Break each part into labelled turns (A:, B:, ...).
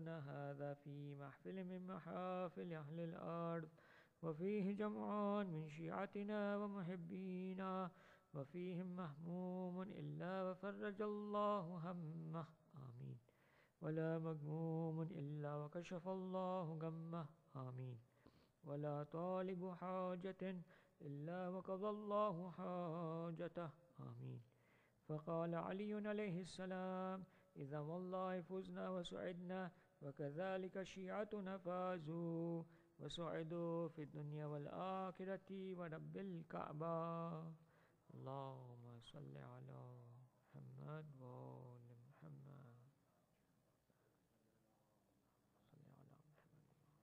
A: يومنا هذا في محفل من محافل أهل الأرض، وفيه جمعان من شيعتنا ومحبينا، وفيهم مهموم إلا وفرج الله همه، آمين. ولا مغموم إلا وكشف الله غمه، آمين. ولا طالب حاجة إلا وقضى الله حاجته، آمين. فقال علي عليه السلام: إذا والله فزنا وسعدنا، وكذلك شيعتنا فازوا وسعدوا في الدنيا والآخرة ورب الكعبة. اللهم صل على محمد وآل محمد. صل على محمد.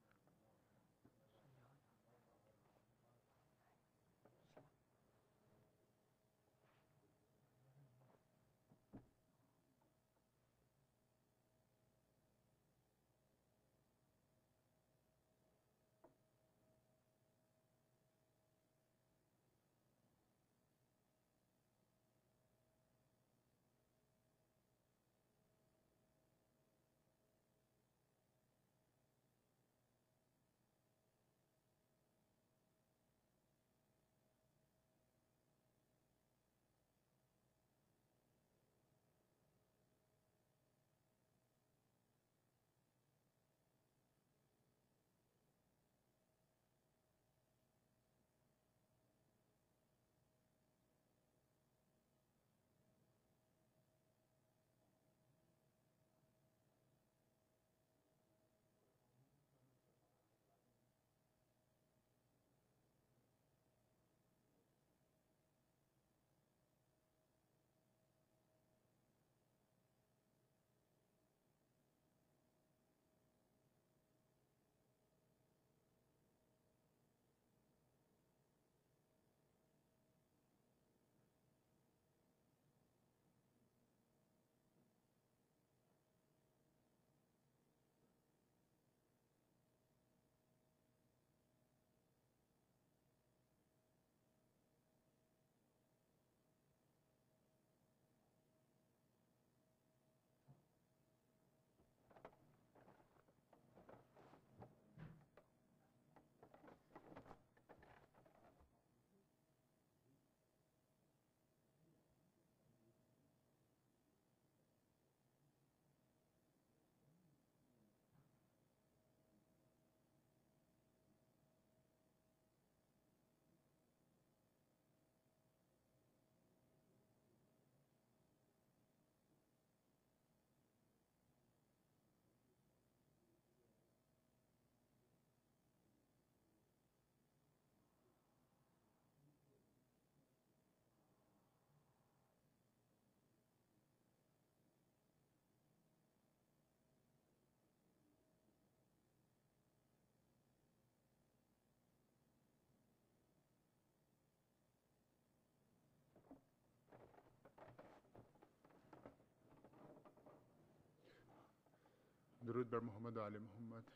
B: درود بر محمد و آل محمد.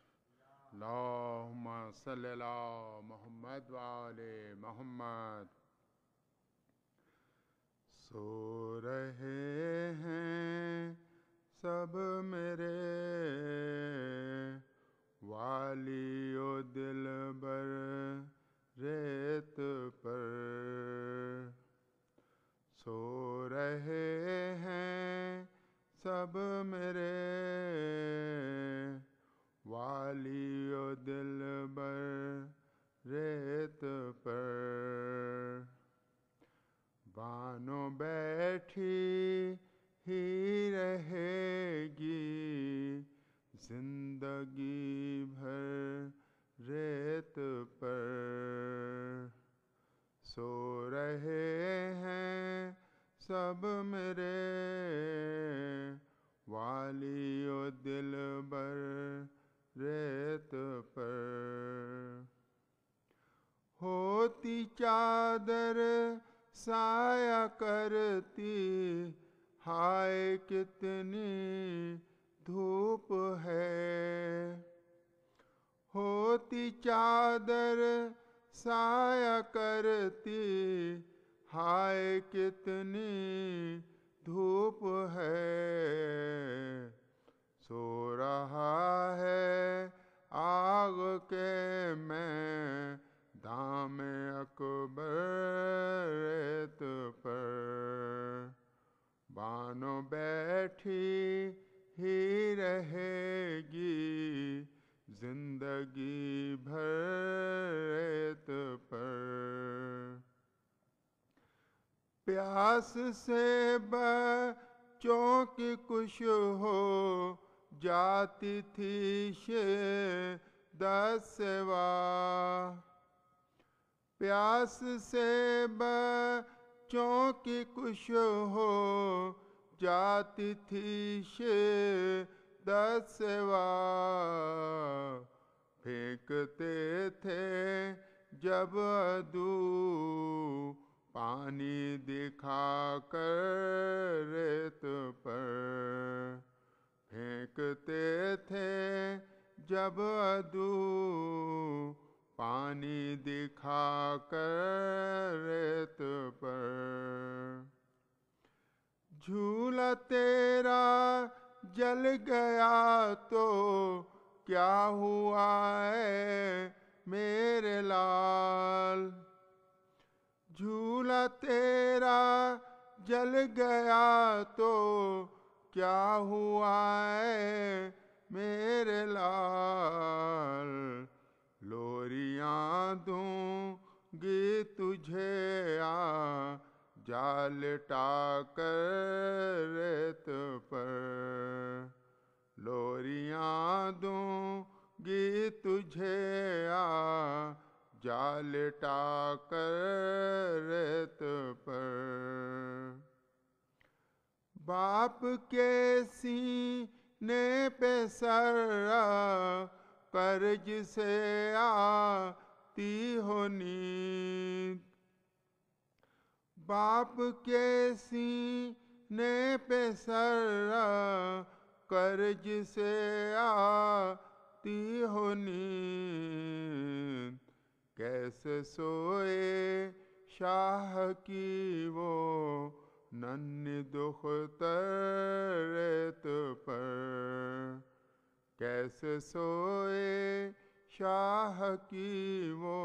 B: اللهم صل علی محمد و آل محمد. سو رہے ہیں سب میرے والی و دلبر ریت پر، سو رہے ہیں سب میرے والی و دلبر ریت پر. بانو بیٹھی ہی رہے گی زندگی بھر ریت پر، سو رہے ہیں سب میرے والی و دلبر ریت پر. ہوتی چادر سایہ کرتی، ہائے کتنی دھوپ ہے. ہوتی چادر سایہ کرتی، ہائے کتنی دھوپ ہے. سو رہا رہے گی زندگی بھر ریت پر. پیاس سے بچوں کی کچھ ہو جاتی تھی شدت سوا. پیاس سے بچوں کی کچھ ہو جاتی تھی شدت سوا. پھینکتے تھے جب عدو پانی دکھا کر ریت پر. پھینکتے تھے جب عدو پانی دکھا کر ریت پر. جھولا تیرا جل گیا تو کیا ہوا ہے میرے لال. جھولا تیرا جل گیا تو کیا ہوا ہے میرے لال. لوریاں دوں گی تجھے جا لٹا کر ریت پر. لوریاں دوں گی تجھے جا لٹا کر ریت پر. باپ کے سینے پہ سر کرج سے آتی ہو نیند. باپ کے سینے پہ سر کرج سے آتی ہو نیند. کیسے سوئے شاہ کی وہ ننھی دختر ریت پر. کیسے سوئے شاہ کی وہ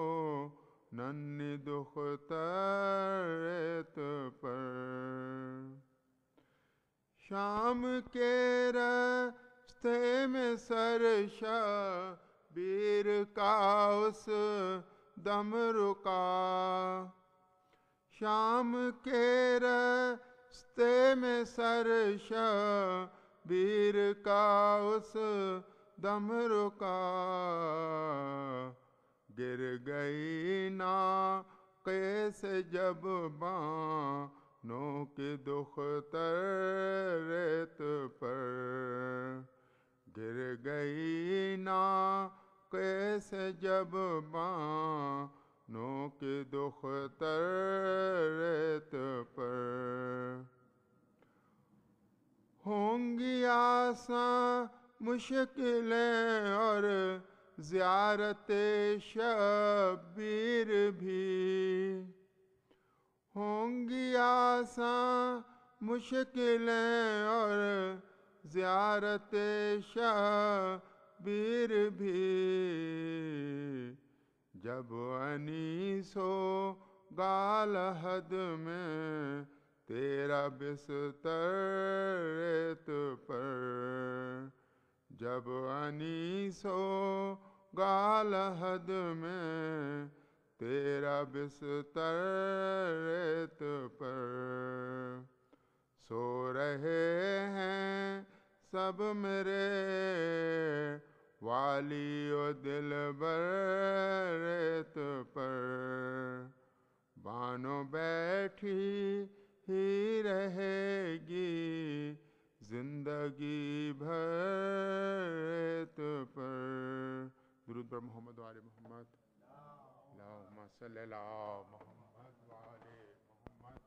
B: ننھی دختر ریت پر. شام کے راستے میں سر شبیر کا اس دم رکا. شام کے راستے میں سر شبیر کا اس دم رکا. گر گئی ناقے سے جب بانوں کی دختر ریت پر. گر گئی ناقے سے جب بانوں کی دختر ریت پر. ہوں گی آساں مشکلیں اور زیارت شبیر بھی. ہوں گی آساں مشکلیں اور زیارت شبیر بھی. جب انیس ہوگا لحد میں تیرا بستر ریت پر. جب انیس ہوگا لحد میں تیرا بستر ریت پر. سو رہے ہیں سب میرے والی و دلبر ریت پر. بانو بیٹھی ہی رہے گی زندگی بھر ریت پر. درود بر محمد و آل محمد. اللہم صلی علی محمد و آل محمد.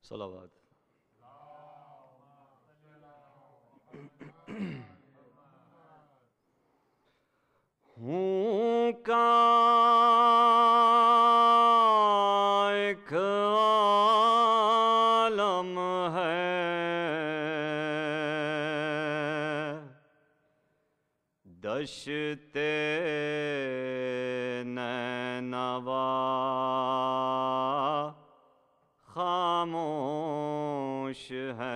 C: صلوات. ہوں کہاں ایک عالم ہے دشت نینوا خاموش ہے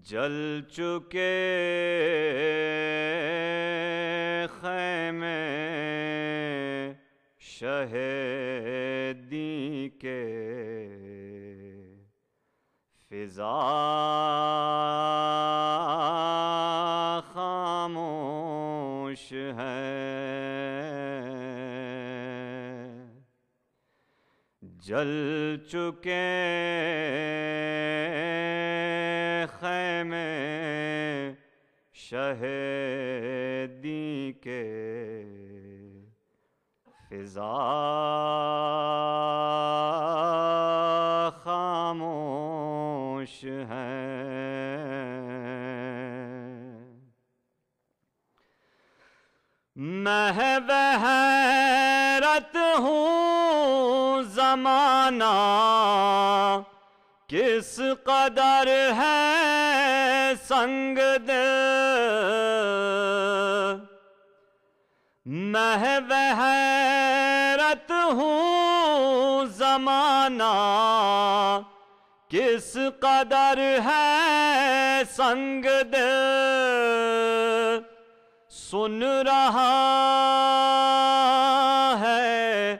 C: جل چکے خیمے شہیدی کے فضا خاموش ہے جل چکے خیمے شہیدی کے فضا خاموش ہے محو حیرت ہوں زمانہ کس قدر ہے سنگ دل محو حیرت ہوں زمانہ کس قدر ہے سنگ دل سن رہا ہے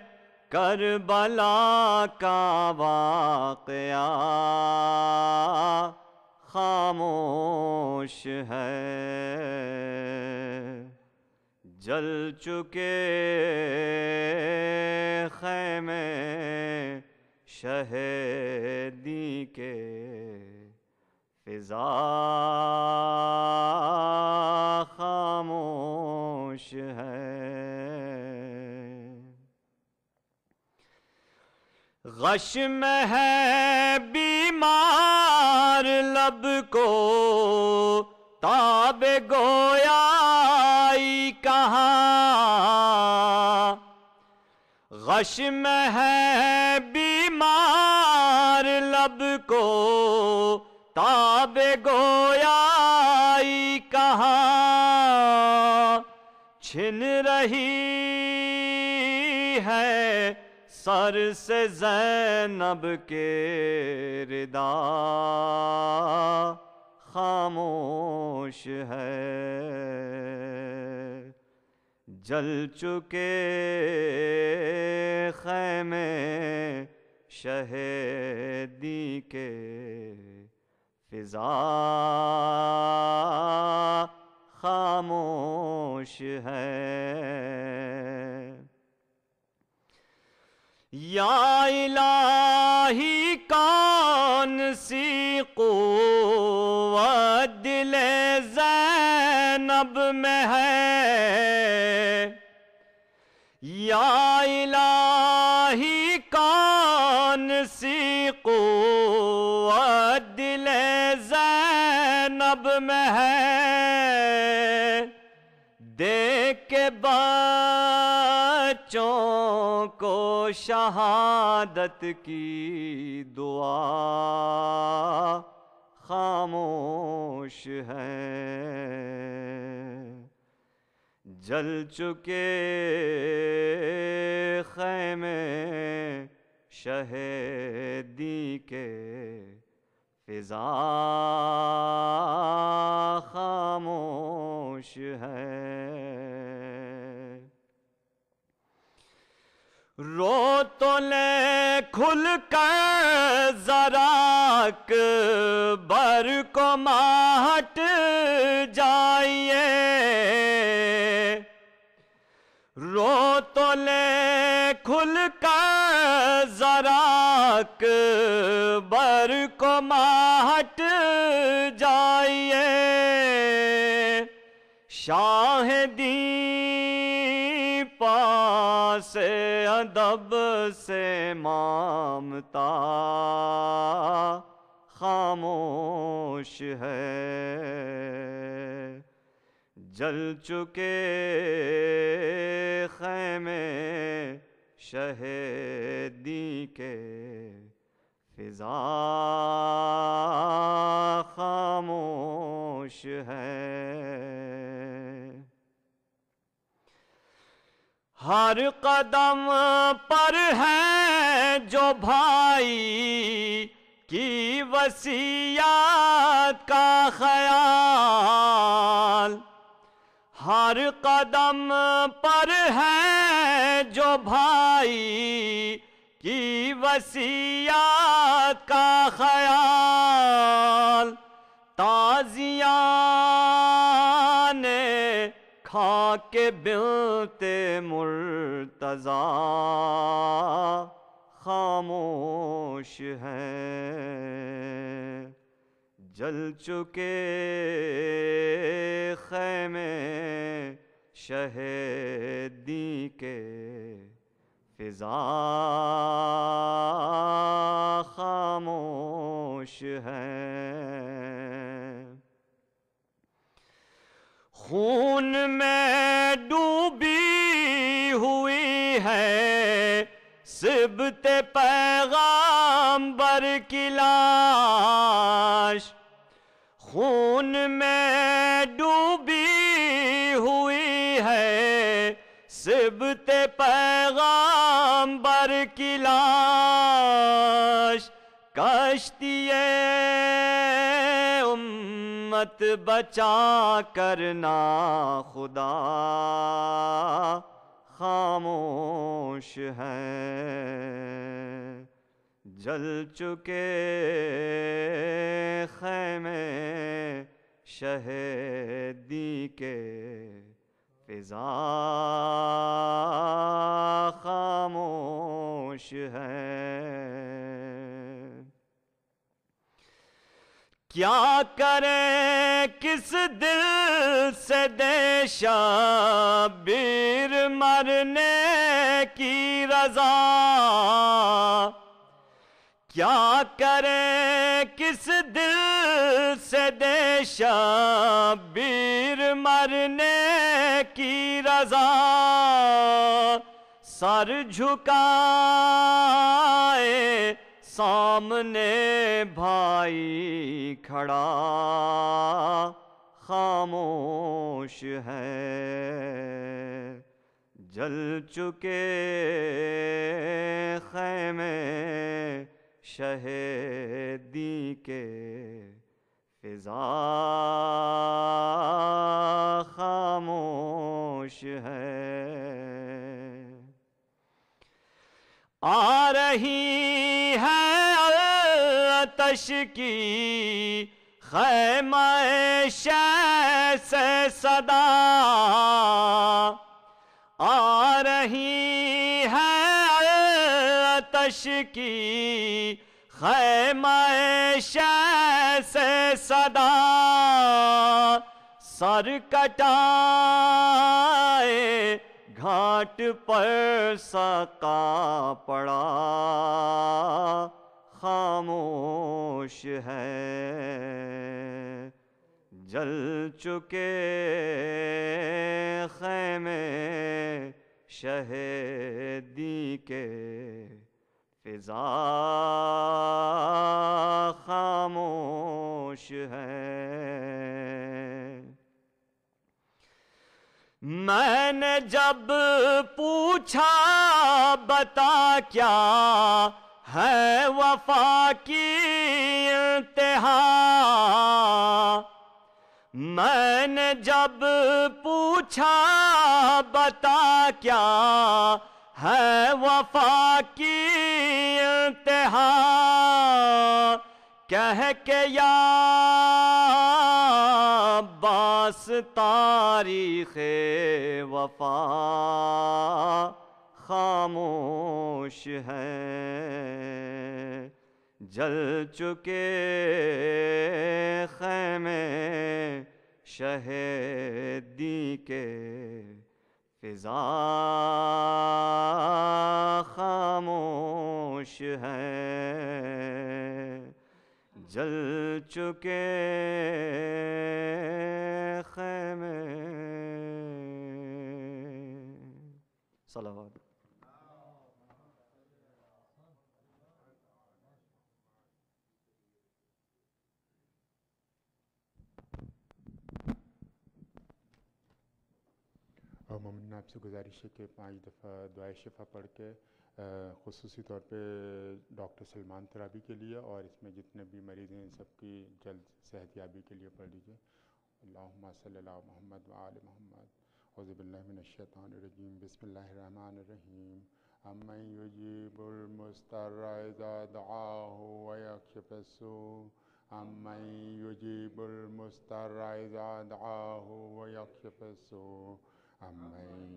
C: کربلا کا واقعہ خاموش ہے جل چکے خیمے شہیدی کے فضا خاموش ہے غش میں ہے بیمار لب کو تاب گویائی کہاں غش میں ہے بیمار لب کو تاب گویائی کہاں چھن رہی ہے سر سے زینب کے ردا خاموش ہے جل چکے خیمے شہیدی کے فضا خاموش ہے یا الہی کون سی قوت دل زینب میں ہے یا الہی کون سی قوت دل زینب میں ہے دیکھ کے بچوں کو شہادت کی دعا خاموش ہے جل چکے خیمے شہیدی کے فضا خاموش ہے رو تو لے کھل کر ذرا اکبر کو مہٹ جائیے رو تو لے کھل کر ذرا اکبر کو مہٹ جائیے شاہدی پا سے ادب سے مامتا خاموش ہے، جل چکے خیمے شہیدی کے، فضا خاموش ہے۔ ہر قدم پر ہے جو بھائی کی وصیت کا خیال، ہر قدم پر ہے جو بھائی کی وصیت کا خیال، تازیان کھا کے بلتے مرتضیٰ خاموش ہیں، جل چکے خیمے شہیدی کے، فضا خاموش ہے۔ خون میں ڈوبی ہوئی ہے صبت پیغامبر کی لاش، خون میں ڈوبی ہوئی ہے صبت پیغامبر کی لاش، کشتی امت بچا کرنا خدا خاموش ہیں، جل چکے خیمے شہیدی کے، فضا خاموش ہے۔ کیا کریں کس دل سے دے شبیر مرنے کی رضا، کیا کریں کس دل سے دے شبیر مرنے کی رضا، سر جھکائے سامنے بھائی کھڑا خاموش ہے، جل چکے خیمے شہیدی کے، فضا خاموش ہے۔ آ رہی ہے آتش کی خیمہ شہ سے صدا، آ رہی ہے آتش کی خیمہ شہ سے صدا، سر کٹائے گھاٹ پر سقا پڑا خاموش ہے، جل چکے خیمے شہیدی کے، فضا خاموش ہے۔ میں نے جب پوچھا بتا کیا ہے وفا کی انتہا، میں نے جب پوچھا بتا کیا ہے وفا کی انتہا، کہہ کے یا عباس تاریخ وفا خاموش ہیں، جل چکے خیمے شہیدی کے، فضا خاموش ہے، جل چکے خیمے. صلوات.
B: اور مومن آپ سے گزارش ہے کہ 5 دفعہ دعائے شفا پڑھ کے خصوصی طور پہ ڈاکٹر سلمان ترابی کے لیے اور اس میں جتنے بھی مریض ہیں سب کی جلد صحت یابی کے لیے پڑھ لیجیے. اللہم صلی علی محمد وآل محمد. اعوذ باللہ من الشیطان الرجیم. بسم اللہ الرحمن الرحیم. امن یجیب المضطر اذا دعاہ ویکشف السوء. امن یجیب المضطر اذا دعاہ ویکشف السوء. امن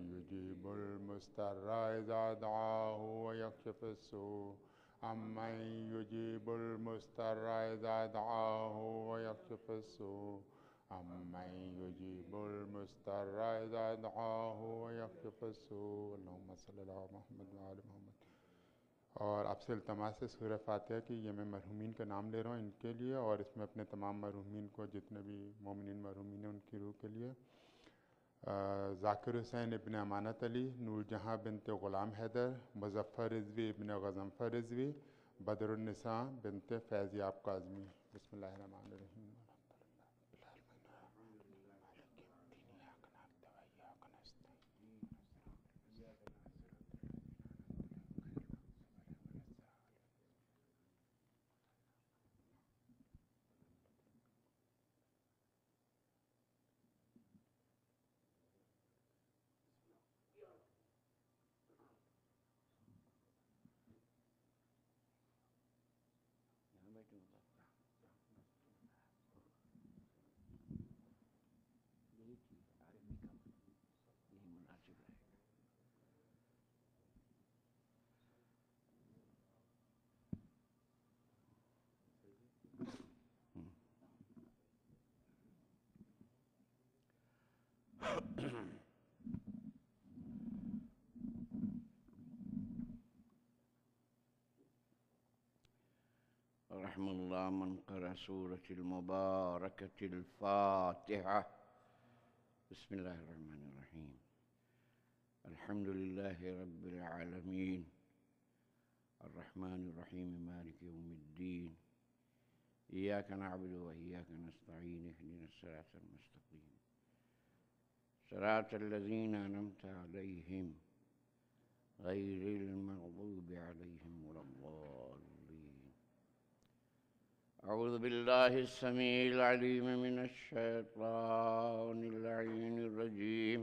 B: یجیب المضطر اذا دعاہ ویکشف السوء. امن یجیب المضطر اذا دعاہ ویکشف السوء. امن یجیب المضطر اذا دعاہ ویکشف السوء. اللہم صلی علی محمد وآل محمد. اور آپ سے التماس ہے سورہ فاتحہ کی، یہ میں مرحومین کا نام لے رہا ہوں ان کے لیے، اور اس میں اپنے تمام مرحومین کو جتنے بھی مومنین مرحومین ہیں ان کی روح کے لیے. ذاکر حسین ابن امانت علی، نور جہاں بنت غلام حیدر، مظفر رضوی ابن غضنفر رضوی، بدر النساء بنت فیض یاب کاظمی. بسم اللہ الرحمن الرحیم.
D: رحم الله من قرأ سورة المباركة الفاتحة. بسم الله الرحمن الرحيم. الحمد لله رب العالمين الرحمن الرحيم مالك يوم الدين. إياك نعبد وإياك نستعين. اهدنا الصراط المستقيم صراط الذين أنعمت عليهم غير المغضوب عليهم ولا الضالين. أعوذ بالله السميع العليم من الشيطان اللعين الرجيم.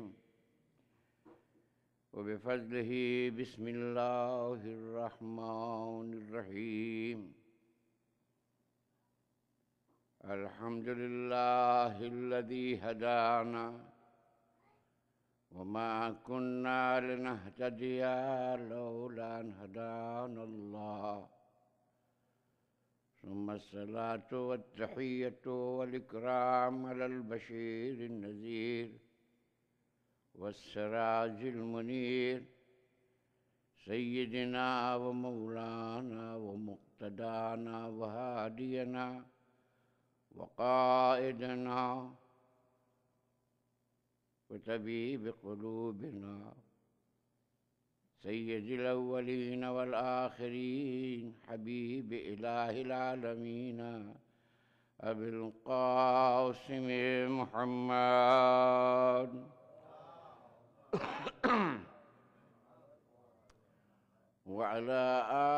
D: وبفضله بسم الله الرحمن الرحيم. الحمد لله الذي هدانا وما كنا لنهتدي لولا أن هدانا الله. ثم الصلاة والتحية والإكرام على البشير النذير والسراج المنير سيدنا ومولانا ومقتدانا وهادينا وقائدنا وطبيب قلوبنا سيد الأولين والآخرين حبيب إله العالمين أبي القاسم محمد وعلى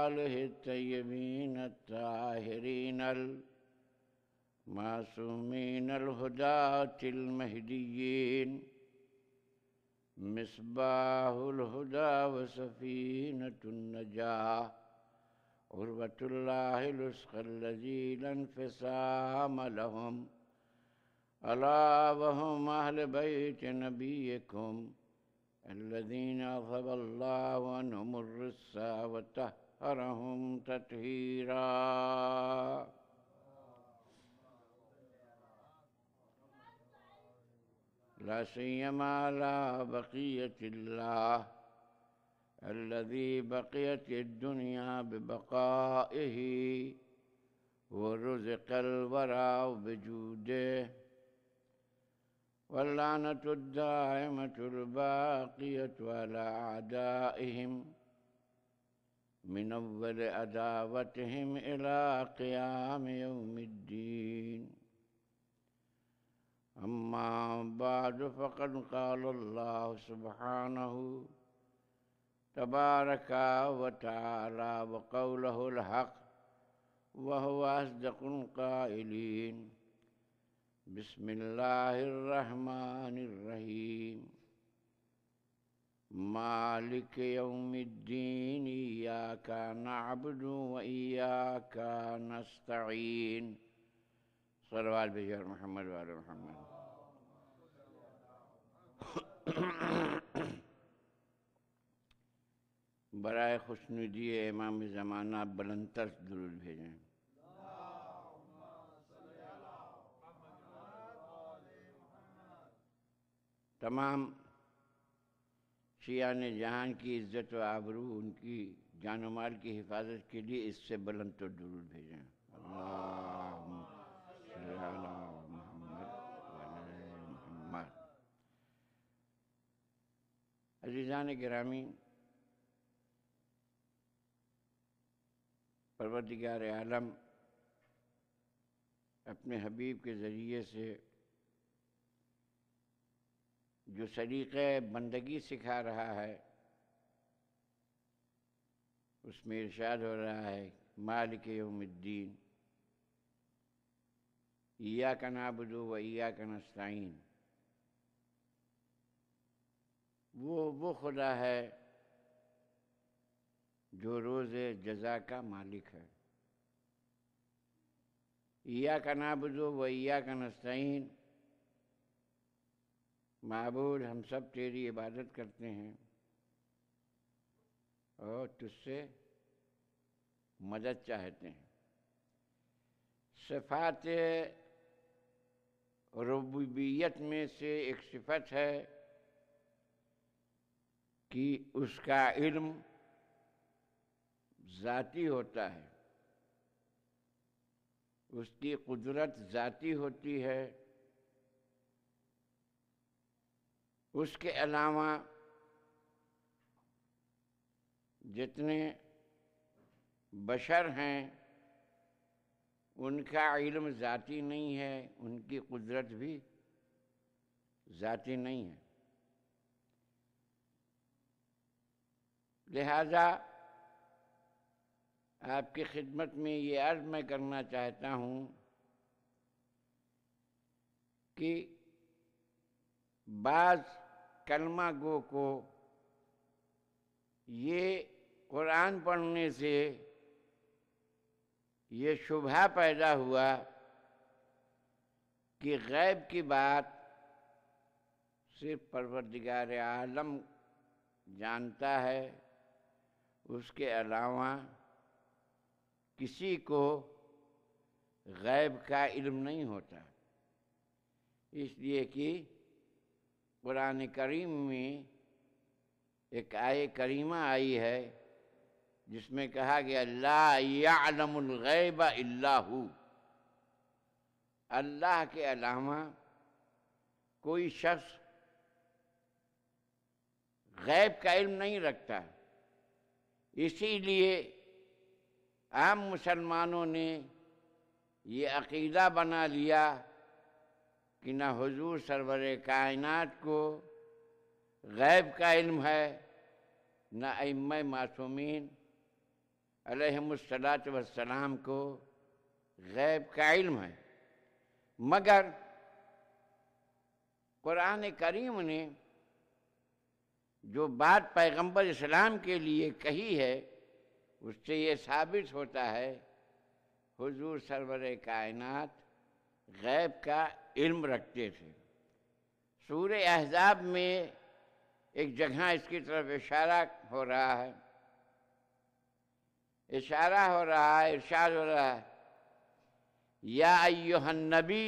D: آله الطيبين الطاهرين المعصومين الهداة المهديين مصباح الهدى وسفينة النجاة عروة الله الوثقى الذي لا انفصام لهم ألا وهم أهل بيت نبيكم الذين أذهب الله عنهم الرجس وطهرهم تطهيرا. لا سيما على بقية الله الذي بقيت الدنيا ببقائه ورزق الورى بجوده، واللعنة الدائمة الباقية على أعدائهم من أول عداوتهم إلى قيام يوم الدين. أما بعد، فقد قال الله سبحانه تبارك وتعالى وقوله الحق وهو أصدق القائلين: بسم الله الرحمن الرحيم. مالك يوم الدين، إياك نعبد وإياك نستعين. صلوات بجار محمد وعلى محمد. برائے خوشنودی امام زمانہ بلند تر درود بھیجیں. تمام شیعان جہان کی عزت و آبرو، ان کی جان و مال کی حفاظت کے لیے اس سے بلند تر درود بھیجیں. اللہم صلی علی محمد وعلی محمد. عزیزان گرامی، پروردگار عالم اپنے حبیب کے ذریعے سے جو سلیقہ بندگی سکھا رہا ہے، اس میں ارشاد ہو رہا ہے: مالک یوم الدین، ایاک نعبد و ایاک نستعین. وہ خدا ہے جو روز جزا کا مالک ہے. ایاک نعبد و ایاک نستعین، معبود ہم سب تیری عبادت کرتے ہیں اور تجھ سے مدد چاہتے ہیں. صفات ربوبیت میں سے ایک صفت ہے کہ اس کا علم ذاتی ہوتا ہے، اس کی قدرت ذاتی ہوتی ہے. اس کے علاوہ جتنے بشر ہیں ان کا علم ذاتی نہیں ہے، ان کی قدرت بھی ذاتی نہیں ہے. لہذا آپ کی خدمت میں یہ عرض میں کرنا چاہتا ہوں کہ بعض کلمہ گو کو یہ قرآن پڑھنے سے یہ شبہہ پیدا ہوا کہ غیب کی بات صرف پروردگار عالم جانتا ہے، اس کے علاوہ کسی کو غیب کا علم نہیں ہوتا. اس لیے کہ قرآن کریم میں ایک آیہ کریمہ آئی ہے جس میں کہا گیا: لا یعلم الغیب الا ہو. اللہ کے علاوہ کوئی شخص غیب کا علم نہیں رکھتا. اسی لیے عام مسلمانوں نے یہ عقیدہ بنا لیا کہ نہ حضور سرور کائنات کو غیب کا علم ہے، نہ ائمہ معصومین علیہم الصلاۃ والسلام کو غیب کا علم ہے. مگر قرآن کریم نے جو بات پیغمبر اسلام کے لیے کہی ہے اس سے یہ ثابت ہوتا ہے حضور سرور کائنات غیب کا علم رکھتے تھے. سورہ احزاب میں ایک جگہ اس کی طرف اشارہ ہو رہا ہے، ارشاد ہو رہا ہے: یا ایھا النبی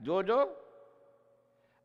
D: 2-2।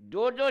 D: 2-2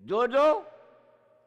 D: 2-2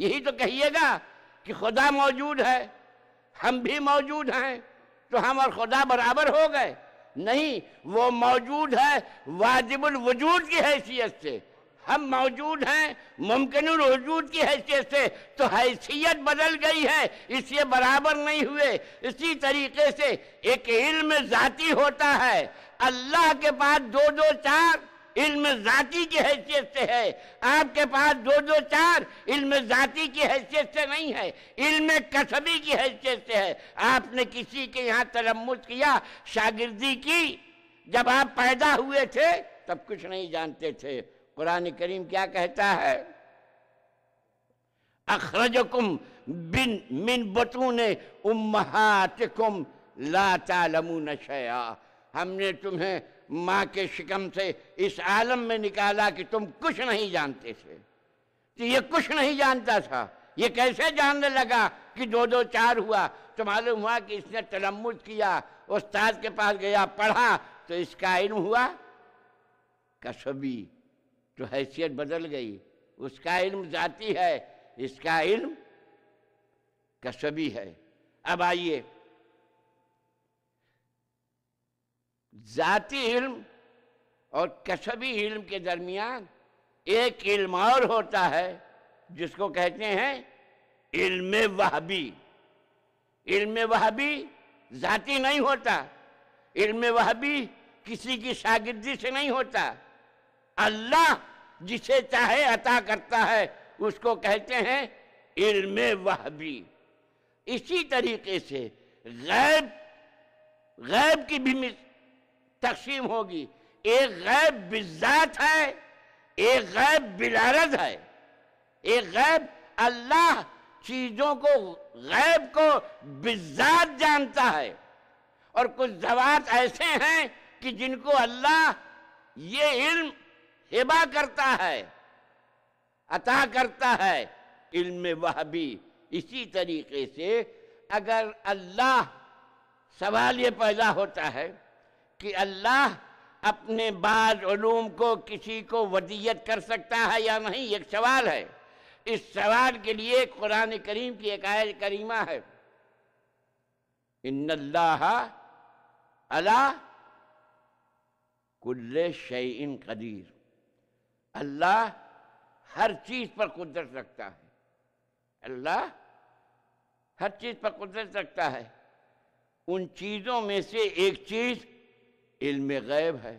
D: یہی تو کہیے گا کہ خدا موجود ہے، ہم بھی موجود ہیں، تو ہم اور خدا برابر ہو گئے؟ نہیں، وہ موجود ہے واجب الوجود کی حیثیت سے، ہم موجود ہیں ممکن الوجود کی حیثیت سے، تو حیثیت بدل گئی ہے، اس لیے برابر نہیں ہوئے۔ اسی طریقے سے ایک علم ذاتی ہوتا ہے، اللہ کے پاس 2 2 4 علم ذاتی کی حیثیت سے ہے، آپ کے پاس 2 2 4 علم ذاتی کی حیثیت سے نہیں ہے، علم کسبی کی حیثیت سے ہے۔ آپ نے کسی کے یہاں تلمذ کیا، شاگردی کی، جب آپ پیدا ہوئے تھے تب کچھ نہیں جانتے تھے۔ قرآن کریم کیا کہتا ہے؟ اخرجکم من بطون امہاتکم لا تعلمون شیئا، ہم نے تمہیں ماں کے شکم سے اس عالم میں نکالا کہ تم کچھ نہیں جانتے تھے۔ تو یہ کچھ نہیں جانتا تھا، یہ کیسے جاننے لگا کہ 2 2 4 ہوا؟ تو معلوم ہوا کہ اس نے تلمذ کیا، استاد کے پاس گیا، پڑھا، تو اس کا علم ہوا کسبی، تو حیثیت بدل گئی۔ اس کا علم ذاتی ہے، اس کا علم کسبی ہے۔ اب آئیے، ذاتی علم اور کسبی علم کے درمیان ایک علم اور ہوتا ہے جس کو کہتے ہیں علم وہبی۔ علم وہبی ذاتی نہیں ہوتا، علم وہبی کسی کی شاگردی سے نہیں ہوتا، اللہ جسے چاہے عطا کرتا ہے، اس کو کہتے ہیں علم وہبی۔ اسی طریقے سے غیب کی بھی تقسیم ہوگی، ایک غیب بالذات ہے، ایک غیب بالعرض ہے۔ ایک غیب اللہ چیزوں کو، غیب کو بالذات جانتا ہے، اور کچھ ذوات ایسے ہیں کہ جن کو اللہ یہ علم ہبہ کرتا ہے، عطا کرتا ہے، علم وہبی۔ اسی طریقے سے اگر اللہ، سوال یہ پیدا ہوتا ہے کہ اللہ اپنے بعض علوم کو کسی کو ودیت کر سکتا ہے یا نہیں، ایک سوال ہے۔ اس سوال کے لیے قرآن کریم کی ایک آیت کریمہ ہے، ان اللہ علی کل شیء قدیر، اللہ ہر چیز پر قدرت رکھتا ہے، اللہ ہر چیز پر قدرت رکھتا ہے۔ ان چیزوں میں سے ایک چیز علم غیب ہے۔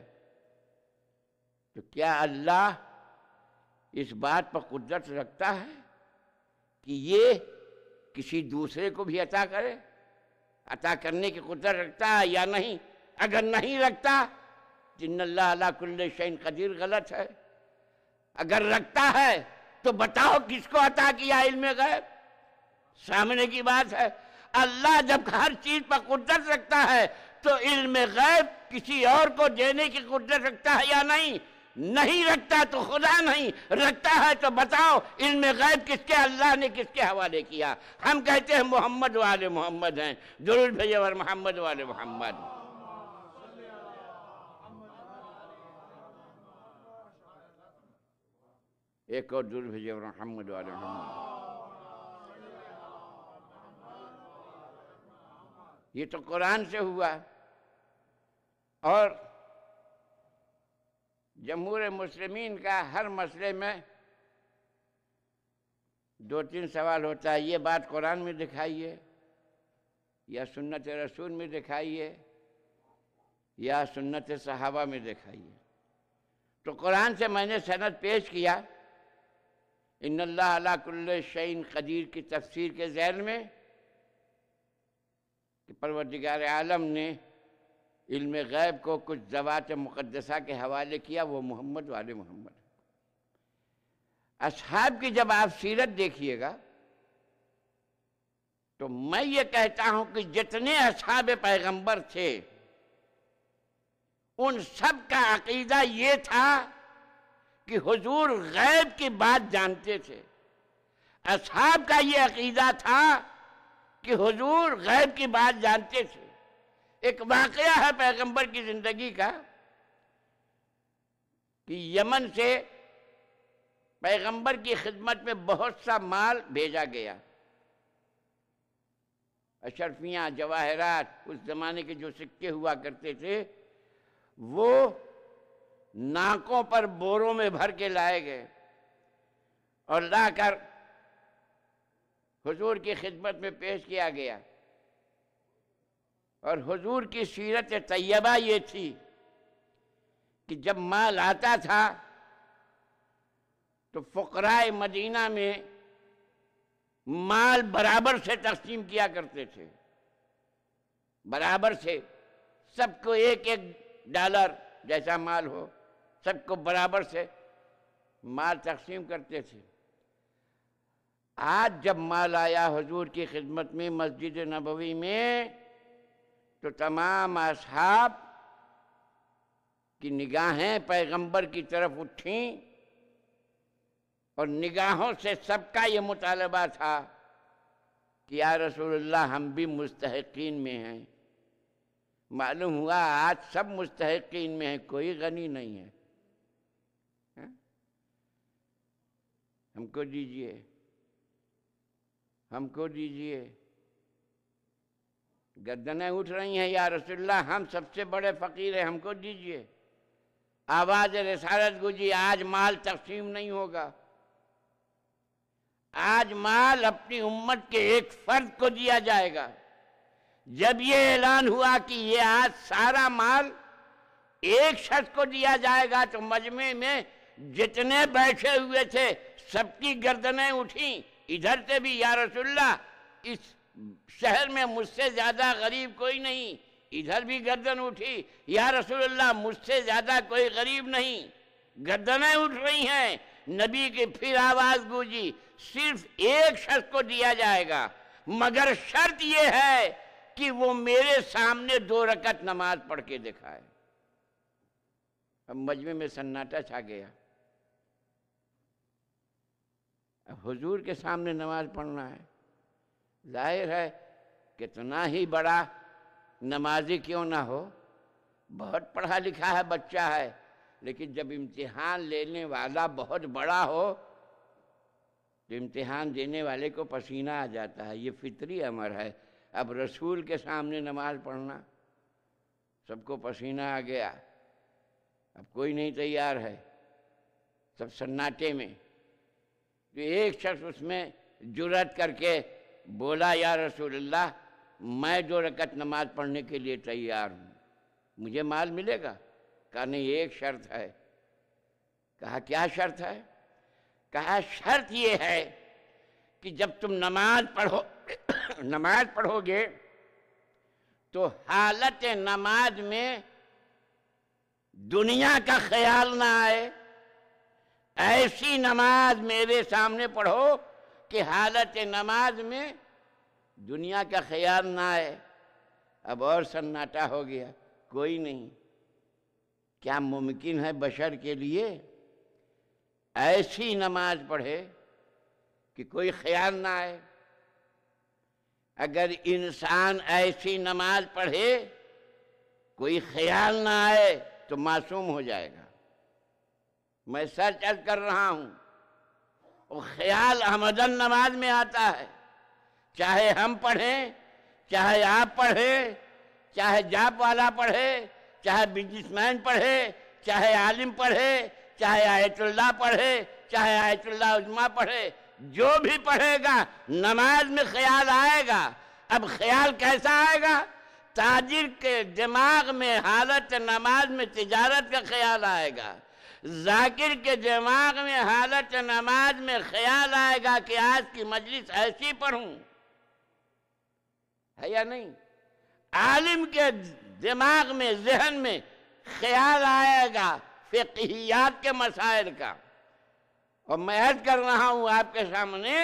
D: تو کیا اللہ اس بات پر قدرت رکھتا ہے کہ یہ کسی دوسرے کو بھی عطا کرے؟ عطا کرنے کی قدرت رکھتا ہے یا نہیں؟ اگر نہیں رکھتا تو ان اللہ علی کل شیء قدیر غلط ہے۔ اگر رکھتا ہے تو بتاؤ کس کو عطا کیا علم غیب؟ سامنے کی بات ہے۔ اللہ جب ہر چیز پر قدرت رکھتا ہے تو علم غیب کسی اور کو دینے کی قدرت رکھتا ہے یا نہیں؟ نہیں رکھتا تو خدا نہیں، رکھتا ہے تو بتاؤ علم غیب کس کے، اللہ نے کس کے حوالے کیا؟ ہم کہتے ہیں محمد والے محمد ہیں، درود بھیجے اور محمد والے محمد۔ ایک اور درود بھیجے اور محمد والے محمد۔ یہ تو قرآن سے ہوا، اور جمہور مسلمین کا ہر مسئلے میں 2 3 سوال ہوتا ہے، یہ بات قرآن میں دکھائیے، یا سنت رسول میں دکھائیے، یا سنت صحابہ میں دکھائیے۔ تو قرآن سے میں نے سند پیش کیا، ان اللہ علی کل شیء قدیر کی تفسیر کے ذیل میں، کہ پروردگار عالم نے علم غیب کو کچھ ذوات مقدسہ کے حوالے کیا، وہ محمد والے محمد۔ اصحاب کی جب آپ سیرت دیکھیے گا تو میں یہ کہتا ہوں کہ جتنے اصحاب پیغمبر تھے ان سب کا عقیدہ یہ تھا کہ حضور غیب کی بات جانتے تھے۔ اصحاب کا یہ عقیدہ تھا کہ حضور غیب کی بات جانتے تھے۔ ایک واقعہ ہے پیغمبر کی زندگی کا کہ یمن سے پیغمبر کی خدمت میں بہت سا مال بھیجا گیا، اشرفیاں، جواہرات، اس زمانے کے جو سکے ہوا کرتے تھے وہ ناکوں پر بوروں میں بھر کے لائے گئے اور لا کر حضور کی خدمت میں پیش کیا گیا۔ اور حضور کی سیرت طیبہ یہ تھی کہ جب مال آتا تھا تو فقراء مدینہ میں مال برابر سے تقسیم کیا کرتے تھے، برابر سے، سب کو ایک ایک ڈالر جیسا مال ہو، سب کو برابر سے مال تقسیم کرتے تھے۔ آج جب مال آیا حضور کی خدمت میں مسجد نبوی میں تو تمام اصحاب کی نگاہیں پیغمبر کی طرف اٹھیں اور نگاہوں سے سب کا یہ مطالبہ تھا کہ یا رسول اللہ ہم بھی مستحقین میں ہیں۔ معلوم ہوا آج سب مستحقین میں ہیں، کوئی غنی نہیں ہے۔ ہم کو دیجئے، ہم کو دیجئے۔ گردنیں اٹھ رہی ہیں، یا رسول اللہ ہم سب سے بڑے فقیر ہیں، ہم کو دیجئے۔ آواز رسالت گونجی، آج مال تقسیم نہیں ہوگا، آج مال اپنی امت کے ایک فرد کو دیا جائے گا۔ جب یہ اعلان ہوا کہ یہ آج سارا مال ایک شخص کو دیا جائے گا تو مجمع میں جتنے بیٹھے ہوئے تھے سب کی گردنیں اٹھیں، ادھر سے بھی یا رسول اللہ اس شہر میں مجھ سے زیادہ غریب کوئی نہیں، ادھر بھی گردن اٹھی، یا رسول اللہ مجھ سے زیادہ کوئی غریب نہیں، گردنیں اٹھ رہی ہیں۔ نبی کی پھر آواز گونجی، صرف ایک شخص کو دیا جائے گا مگر شرط یہ ہے کہ وہ میرے سامنے 2 رکعت نماز پڑھ کے دکھائے۔ اب مجمع میں سناٹا چھا گیا، اب حضور کے سامنے نماز پڑھنا ہے، ظاہر ہے کتنا ہی بڑا نمازی کیوں نہ ہو، بہت پڑھا لکھا ہے بچہ ہے، لیکن جب امتحان لینے والا بہت بڑا ہو تو امتحان دینے والے کو پسینہ آ جاتا ہے، یہ فطری امر ہے۔ اب رسول کے سامنے نماز پڑھنا، سب کو پسینہ آ گیا، اب کوئی نہیں تیار ہے، سب سناٹے میں۔ تو ایک شخص اس میں جرأت کر کے بولا، یا رسول اللہ میں 2 رکعت نماز پڑھنے کے لیے تیار ہوں، مجھے مال ملے گا؟ کہا نہیں، ایک شرط ہے۔ کہا کیا شرط ہے؟ کہا شرط یہ ہے کہ جب تم نماز پڑھو گے تو حالت نماز میں دنیا کا خیال نہ آئے، ایسی نماز میرے سامنے پڑھو کہ حالت نماز میں دنیا کا خیال نہ آئے۔ اب اور سناٹا ہو گیا، کوئی نہیں۔ کیا ممکن ہے بشر کے لیے ایسی نماز پڑھے کہ کوئی خیال نہ آئے؟ اگر انسان ایسی نماز پڑھے کوئی خیال نہ آئے تو معصوم ہو جائے گا۔ میں سچ عرض کر رہا ہوں، وہ خیال احمدن نماز میں آتا ہے، چاہے ہم پڑھیں، چاہے آپ پڑھیں، چاہے جاپ والا پڑھے، چاہے بزنس مین پڑھے، چاہے عالم پڑھے، چاہے آیت اللہ پڑھے، چاہے آیت اللہ عظمیٰ پڑھے، جو بھی پڑھے گا نماز میں خیال آئے گا۔ اب خیال کیسا آئے گا؟ تاجر کے دماغ میں حالت نماز میں تجارت کا خیال آئے گا، ذاکر کے دماغ میں حالت نماز میں خیال آئے گا کہ آج کی مجلس ایسی پڑھوں، ہے یا نہیں؟ عالم کے دماغ میں، ذہن میں خیال آئے گا فقہیات کے مسائل کا۔ اور میں عرض کر رہا ہوں آپ کے سامنے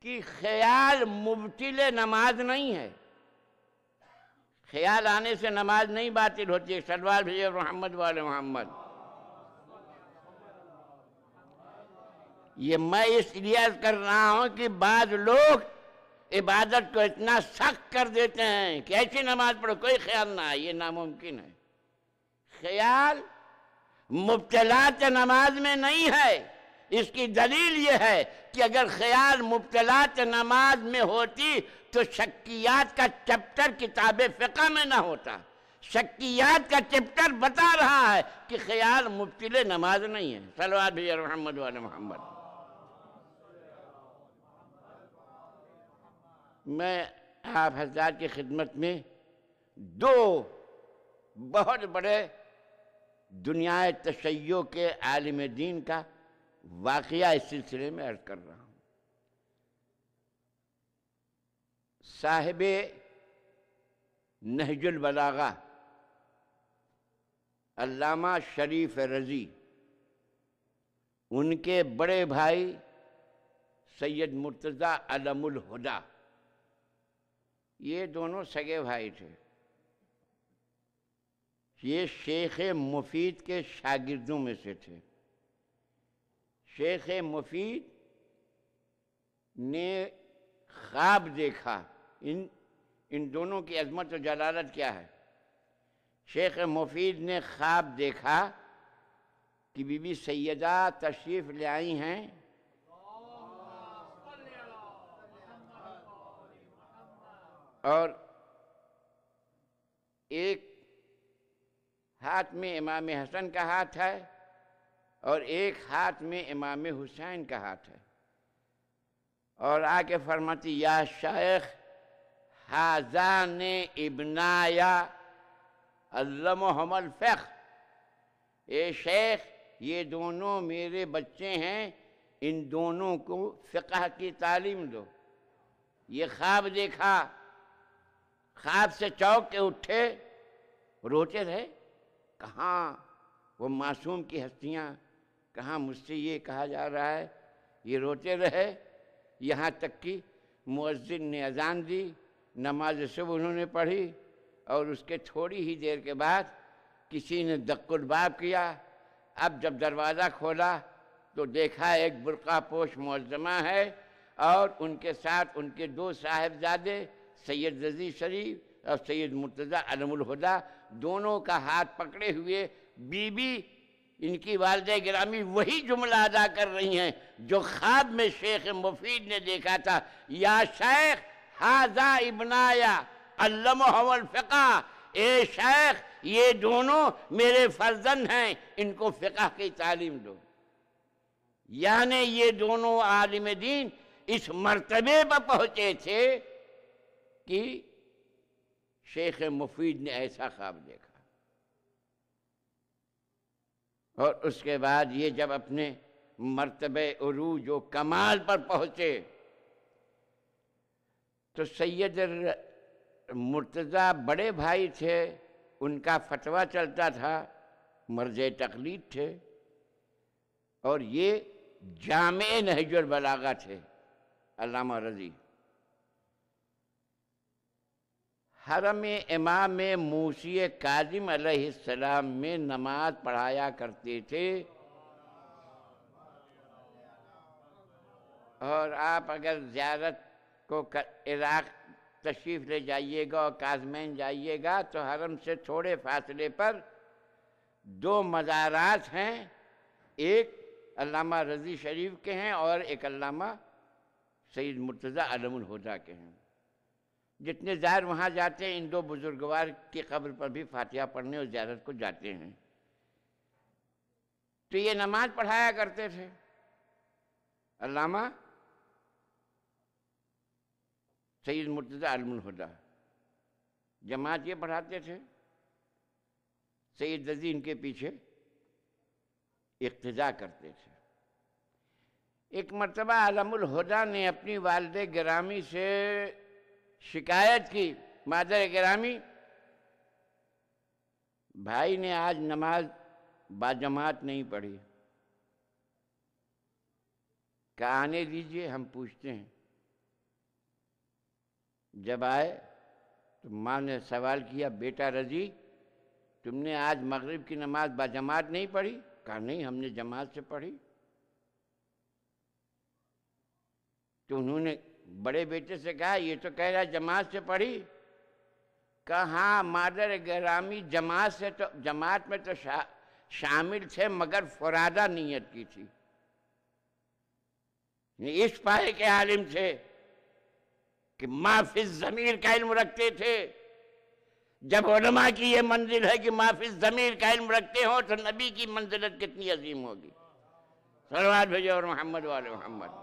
D: کہ خیال مبطل نماز نہیں ہے، خیال آنے سے نماز نہیں باطل ہوتی ہے۔ صلوات بھیجے محمد والے محمد۔ یہ میں اس لیے عرض کر رہا ہوں کہ بعض لوگ عبادت کو اتنا سخت کر دیتے ہیں کہ ایسی نماز پڑھو کوئی خیال نہ آئے، یہ ناممکن ہے۔ خیال مبتلات نماز میں نہیں ہے۔ اس کی دلیل یہ ہے کہ اگر خیال مبتلات نماز میں ہوتی تو شکیات کا چپٹر کتاب فقہ میں نہ ہوتا۔ شکیات کا چپٹر بتا رہا ہے کہ خیال مبتل نماز نہیں ہے۔ صلوات بھی محمد و علی محمد۔ میں آپ حضرات کی خدمت میں دو بہت بڑے دنیا تشیع کے عالم دین کا واقعہ اس سلسلے میں عرض کر رہا ہوں۔ صاحب نہج البلاغہ علامہ شریف رضی، ان کے بڑے بھائی سید مرتضیٰ علم الہدیٰ، یہ دونوں سگے بھائی تھے۔ یہ شیخ مفید کے شاگردوں میں سے تھے۔ شیخ مفید نے خواب دیکھا، ان دونوں کی عظمت و جلالت کیا ہے۔ شیخ مفید نے خواب دیکھا کہ بی بی سیدہ تشریف لے آئی ہیں اور ایک ہاتھ میں امام حسن کا ہاتھ ہے اور ایک ہاتھ میں امام حسین کا ہاتھ ہے، اور آ کے فرماتی یا شیخ ہذان ابنایا علمہم الفقہ، اے شیخ یہ دونوں میرے بچے ہیں، ان دونوں کو فقہ کی تعلیم دو۔ یہ خواب دیکھا، خواب سے چونک کے اٹھے، روتے رہے۔ کہاں وہ معصوم کی ہستیاں، کہاں مجھ سے یہ کہا جا رہا ہے، یہ روتے رہے، یہاں تک کہ مؤذن نے اذان دی، نماز صبح انہوں نے پڑھی، اور اس کے تھوڑی ہی دیر کے بعد کسی نے دق الباب کیا۔ اب جب دروازہ کھولا تو دیکھا ایک برقع پوش معظمہ ہے اور ان کے ساتھ ان کے دو صاحبزادے سید رضی شریف اور سید مرتضیٰ علم الہدیٰ، دونوں کا ہاتھ پکڑے ہوئے بی بی ان کی والدہ گرامی وہی جملہ ادا کر رہی ہیں جو خواب میں شیخ مفید نے دیکھا تھا، یا شیخ ھذا ابنایا علمہم الفقہ، اے شیخ یہ دونوں میرے فرزند ہیں، ان کو فقہ کی تعلیم دو۔ یعنی یہ دونوں عالم دین اس مرتبے پر پہنچے تھے کہ شیخ مفید نے ایسا خواب دیکھا، اور اس کے بعد یہ جب اپنے مرتبہ عروج و کمال پر پہنچے تو سید مرتضیٰ بڑے بھائی تھے، ان کا فتویٰ چلتا تھا، مرجع تقلید تھے، اور یہ جامع نہج البلاغہ تھے علامہ رضی۔ حرم امام موسی کاظم علیہ السلام میں نماز پڑھایا کرتے تھے، اور آپ اگر زیارت کو عراق تشریف لے جائیے گا اور کاظمین جائیے گا تو حرم سے تھوڑے فاصلے پر دو مزارات ہیں، ایک علامہ رضی شریف کے ہیں اور ایک علامہ سید مرتضیٰ علم الہدیٰ کے ہیں۔ جتنے زائر وہاں جاتے ہیں ان دو بزرگوار کی قبر پر بھی فاتحہ پڑھنے اور زیارت کو جاتے ہیں۔ تو یہ نماز پڑھایا کرتے تھے علامہ سید مرتضیٰ علم الہدیٰ، جماعت یہ پڑھاتے تھے، سید رضی ان کے پیچھے اقتداء کرتے تھے۔ ایک مرتبہ علم الہدیٰ نے اپنی والد گرامی سے شکایت کی، مادر گرامی بھائی نے آج نماز باجماعت نہیں پڑھی، کہا آنے دیجئے ہم پوچھتے ہیں۔ جب آئے تو ماں نے سوال کیا، بیٹا رضی تم نے آج مغرب کی نماز باجماعت نہیں پڑھی؟ کہا نہیں، ہم نے جماعت سے پڑھی۔ تو انہوں نے بڑے بیٹے سے کہا یہ تو کہہ رہا جماعت سے پڑھی۔ کہا ہاں مادر گرامی جماعت میں تو شامل تھے مگر فرادہ نیت کی تھی. اس پائے کے عالم تھے کہ ما فی الضمیر کا علم رکھتے تھے. جب علماء کی یہ منزل ہے کہ ما فی الضمیر کا علم رکھتے ہوں تو نبی کی منزلت کتنی عظیم ہوگی. صلوات بھیجو اور محمد وآل محمد.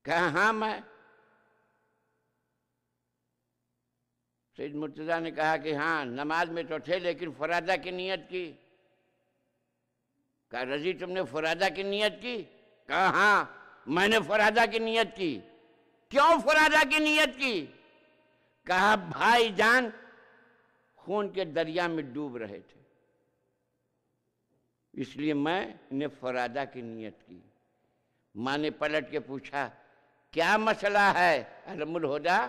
D: کہا ہاں میں. سید مرتضیٰ نے کہا کہ ہاں نماز میں تو تھے لیکن فرادہ کی نیت کی. کہا رضی تم نے فرادہ کی نیت کی؟ کہا ہاں میں نے فرادہ کی نیت کی. کیوں فرادہ کی نیت کی؟ کہا بھائی جان خون کے دریا میں ڈوب رہے تھے اس لیے میں نے فرادہ کی نیت کی. ماں نے پلٹ کے پوچھا کیا مسئلہ ہے علم الہدیٰ؟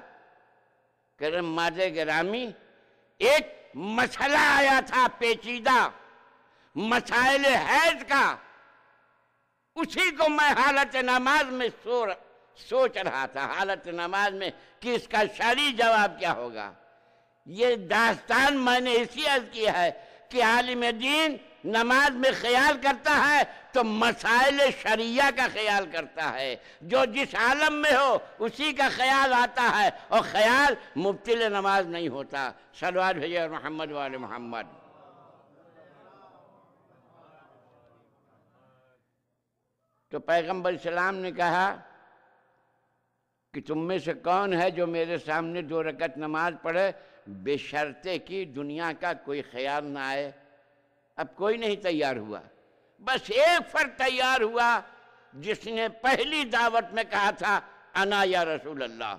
D: کہ مادر گرامی ایک مسئلہ آیا تھا پیچیدہ مسائل حیض کا، اسی کو میں حالت نماز میں سوچ رہا تھا، حالت نماز میں کہ اس کا شرعی جواب کیا ہوگا. یہ داستان میں نے اسی عرض کی ہے کہ عالم دین نماز میں خیال کرتا ہے تو مسائل شریعہ کا خیال کرتا ہے. جو جس عالم میں ہو اسی کا خیال آتا ہے اور خیال مبطل نماز نہیں ہوتا. صلوات بھیجے اور محمد وآل محمد. تو پیغمبر اسلام نے کہا کہ تم میں سے کون ہے جو میرے سامنے 2 رکعت نماز پڑھے بے شرطے کی دنیا کا کوئی خیال نہ آئے. اب کوئی نہیں تیار ہوا، بس ایک فرد تیار ہوا جس نے پہلی دعوت میں کہا تھا انا یا رسول اللہ،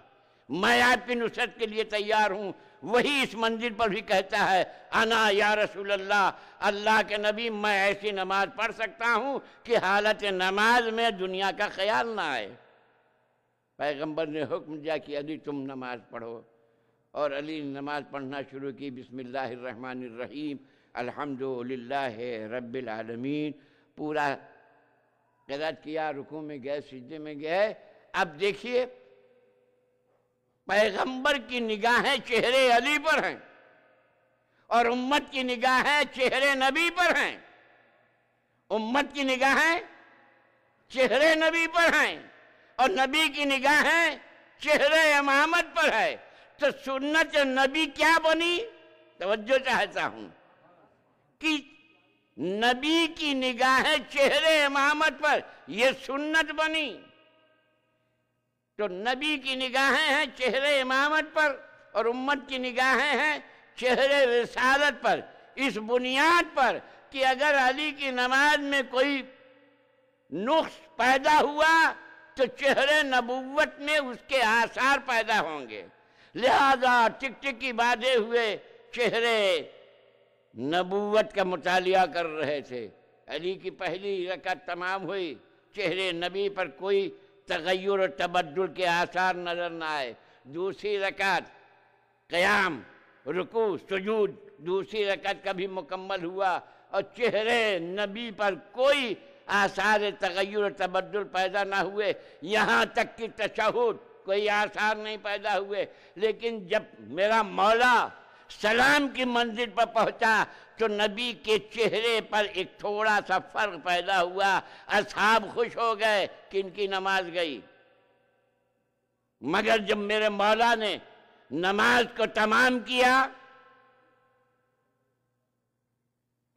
D: میں آپ کی نصرت کے لیے تیار ہوں. وہی اس منزل پر بھی کہتا ہے انا یا رسول اللہ، اللہ کے نبی میں ایسی نماز پڑھ سکتا ہوں کہ حالت نماز میں دنیا کا خیال نہ آئے. پیغمبر نے حکم دیا کہ علی تم نماز پڑھو، اور علی نے نماز پڑھنا شروع کی. بسم اللہ الرحمن الرحیم الحمدللہ رب العالمین. پورا قرات کیا، رکوع میں گئے، سجدے میں گئے. اب دیکھیے پیغمبر کی نگاہیں چہرے علی پر ہیں اور امت کی نگاہیں چہرے نبی پر ہیں. امت کی نگاہیں چہرے نبی پر ہیں اور نبی کی نگاہیں چہرے امامت پر ہے. تو سنت نبی کیا بنی؟ توجہ چاہتا ہوں کہ نبی کی نگاہیں چہرے امامت پر، یہ سنت بنی. تو نبی کی نگاہیں ہیں چہرے امامت پر اور امت کی نگاہیں ہیں چہرے رسالت پر. اس بنیاد پر کہ اگر علی کی نماز میں کوئی نقص پیدا ہوا تو چہرے نبوت میں اس کے آثار پیدا ہوں گے. لہذا ٹک ٹک کی باندھے ہوئے چہرے نبوت کا مطالعہ کر رہے تھے. علی کی پہلی رکعت تمام ہوئی، چہرے نبی پر کوئی تغیر و تبدل کے آثار نظر نہ آئے. دوسری رکعت قیام، رکوع، سجود، دوسری رکعت کا بھی مکمل ہوا اور چہرے نبی پر کوئی آثار تغیر و تبدل پیدا نہ ہوئے. یہاں تک کہ تشہد کوئی آثار نہیں پیدا ہوئے. لیکن جب میرا مولا سلام کی منزل پر پہنچا تو نبی کے چہرے پر ایک تھوڑا سا فرق پیدا ہوا. اصحاب خوش ہو گئے کہ ان کی نماز گئی. مگر جب میرے مولا نے نماز کو تمام کیا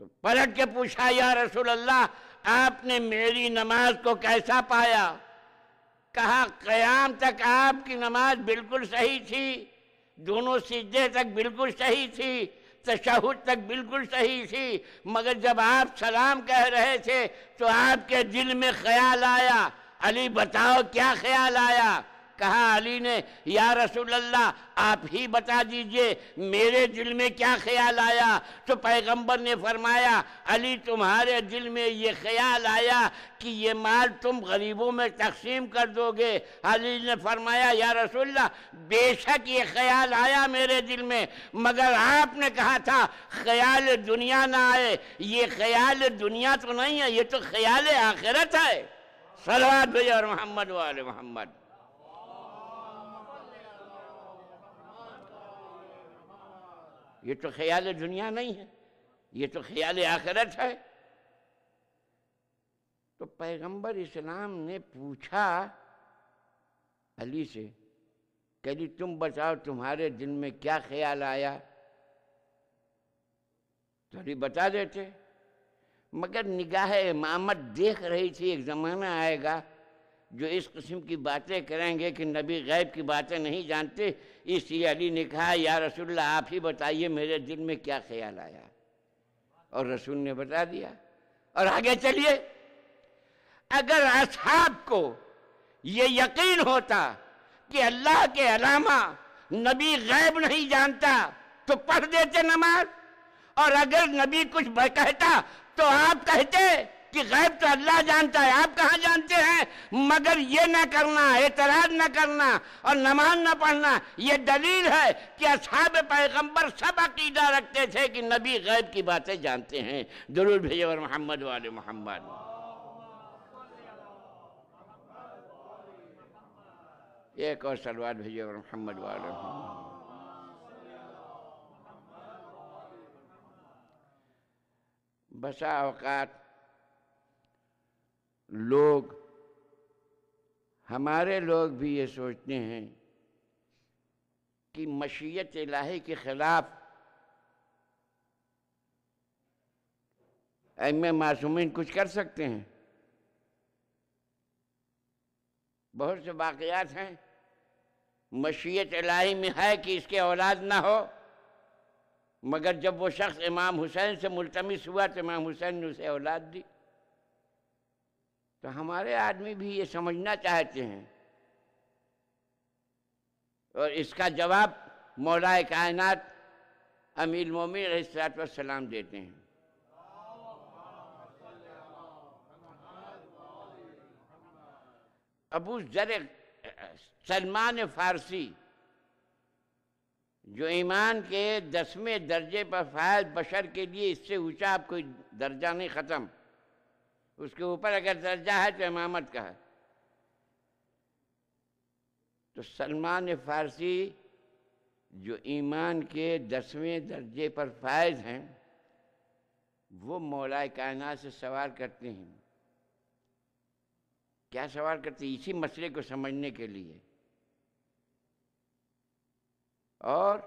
D: تو پلٹ کے پوچھا یا رسول اللہ آپ نے میری نماز کو کیسا پایا؟ کہا قیام تک آپ کی نماز بالکل صحیح تھی، دونوں سجدے تک بالکل صحیح تھی، تشہد تک بالکل صحیح تھی، مگر جب آپ سلام کہہ رہے تھے تو آپ کے دل میں خیال آیا. علی بتاؤ کیا خیال آیا؟ کہا علی نے یا رسول اللہ آپ ہی بتا دیجئے میرے دل میں کیا خیال آیا. تو پیغمبر نے فرمایا علی تمہارے دل میں یہ خیال آیا کہ یہ مال تم غریبوں میں تقسیم کر دو گے. علی نے فرمایا یا رسول اللہ بے شک یہ خیال آیا میرے دل میں، مگر آپ نے کہا تھا خیال دنیا نہ آئے. یہ خیال دنیا تو نہیں ہے، یہ تو خیال آخرت ہے. صلوات بھیجو اور محمد وآل محمد. یہ تو خیال دنیا نہیں ہے، یہ تو خیال آخرت ہے۔ تو پیغمبر اسلام نے پوچھا علی سے کہ علی تم بتاؤ تمہارے دل میں کیا خیال آیا؟ تو علی بتا دیتے، مگر نگاہ امامت دیکھ رہی تھی ایک زمانہ آئے گا جو اس قسم کی باتیں کریں گے کہ نبی غیب کی باتیں نہیں جانتے، اس لیے علی نے کہا یا رسول اللہ آپ ہی بتائیے میرے دل میں کیا خیال آیا، اور رسول نے بتا دیا۔ اور آگے چلیے، اگر اصحاب کو یہ یقین ہوتا کہ اللہ کے علامہ نبی غیب نہیں جانتا تو پڑھ دیتے نماز، اور اگر نبی کچھ کہتا تو آپ کہتے کہ غیب تو اللہ جانتا ہے، آپ کہاں جانتے ہیں؟ مگر یہ نہ کرنا، اعتراض نہ کرنا اور نماز نہ پڑھنا، یہ دلیل ہے کہ اصحاب پیغمبر سب عقیدہ رکھتے تھے کہ نبی غیب کی باتیں جانتے ہیں۔ درود بھیجو اور محمد والے محمد۔ ایک اور صلوات بھیجو اور محمد والے محمد۔ بسا اوقات لوگ، ہمارے لوگ بھی یہ سوچتے ہیں کہ مشیت الہی کے خلاف ائمہ معصومین کچھ کر سکتے ہیں۔ بہت سے واقعات ہیں مشیت الہی میں ہے کہ اس کے اولاد نہ ہو، مگر جب وہ شخص امام حسین سے ملتمس ہوا تو امام حسین نے اسے اولاد دی۔ تو ہمارے آدمی بھی یہ سمجھنا چاہتے ہیں، اور اس کا جواب مولا کائنات امیر المومنین علیہ السلام دیتے ہیں۔ ابو ذر سلمان فارسی جو ایمان کے 10ویں درجے پر فائز بشر کے لیے اس سے اونچا اب کوئی درجہ نہیں ختم، اس کے اوپر اگر درجہ ہے تو امامت کا ہے۔ تو سلمان فارسی جو ایمان کے 10ویں درجے پر فائز ہیں، وہ مولا کائنات سے سوال کرتے ہیں۔ کیا سوال کرتے ہیں؟ اسی مسئلے کو سمجھنے کے لیے۔ اور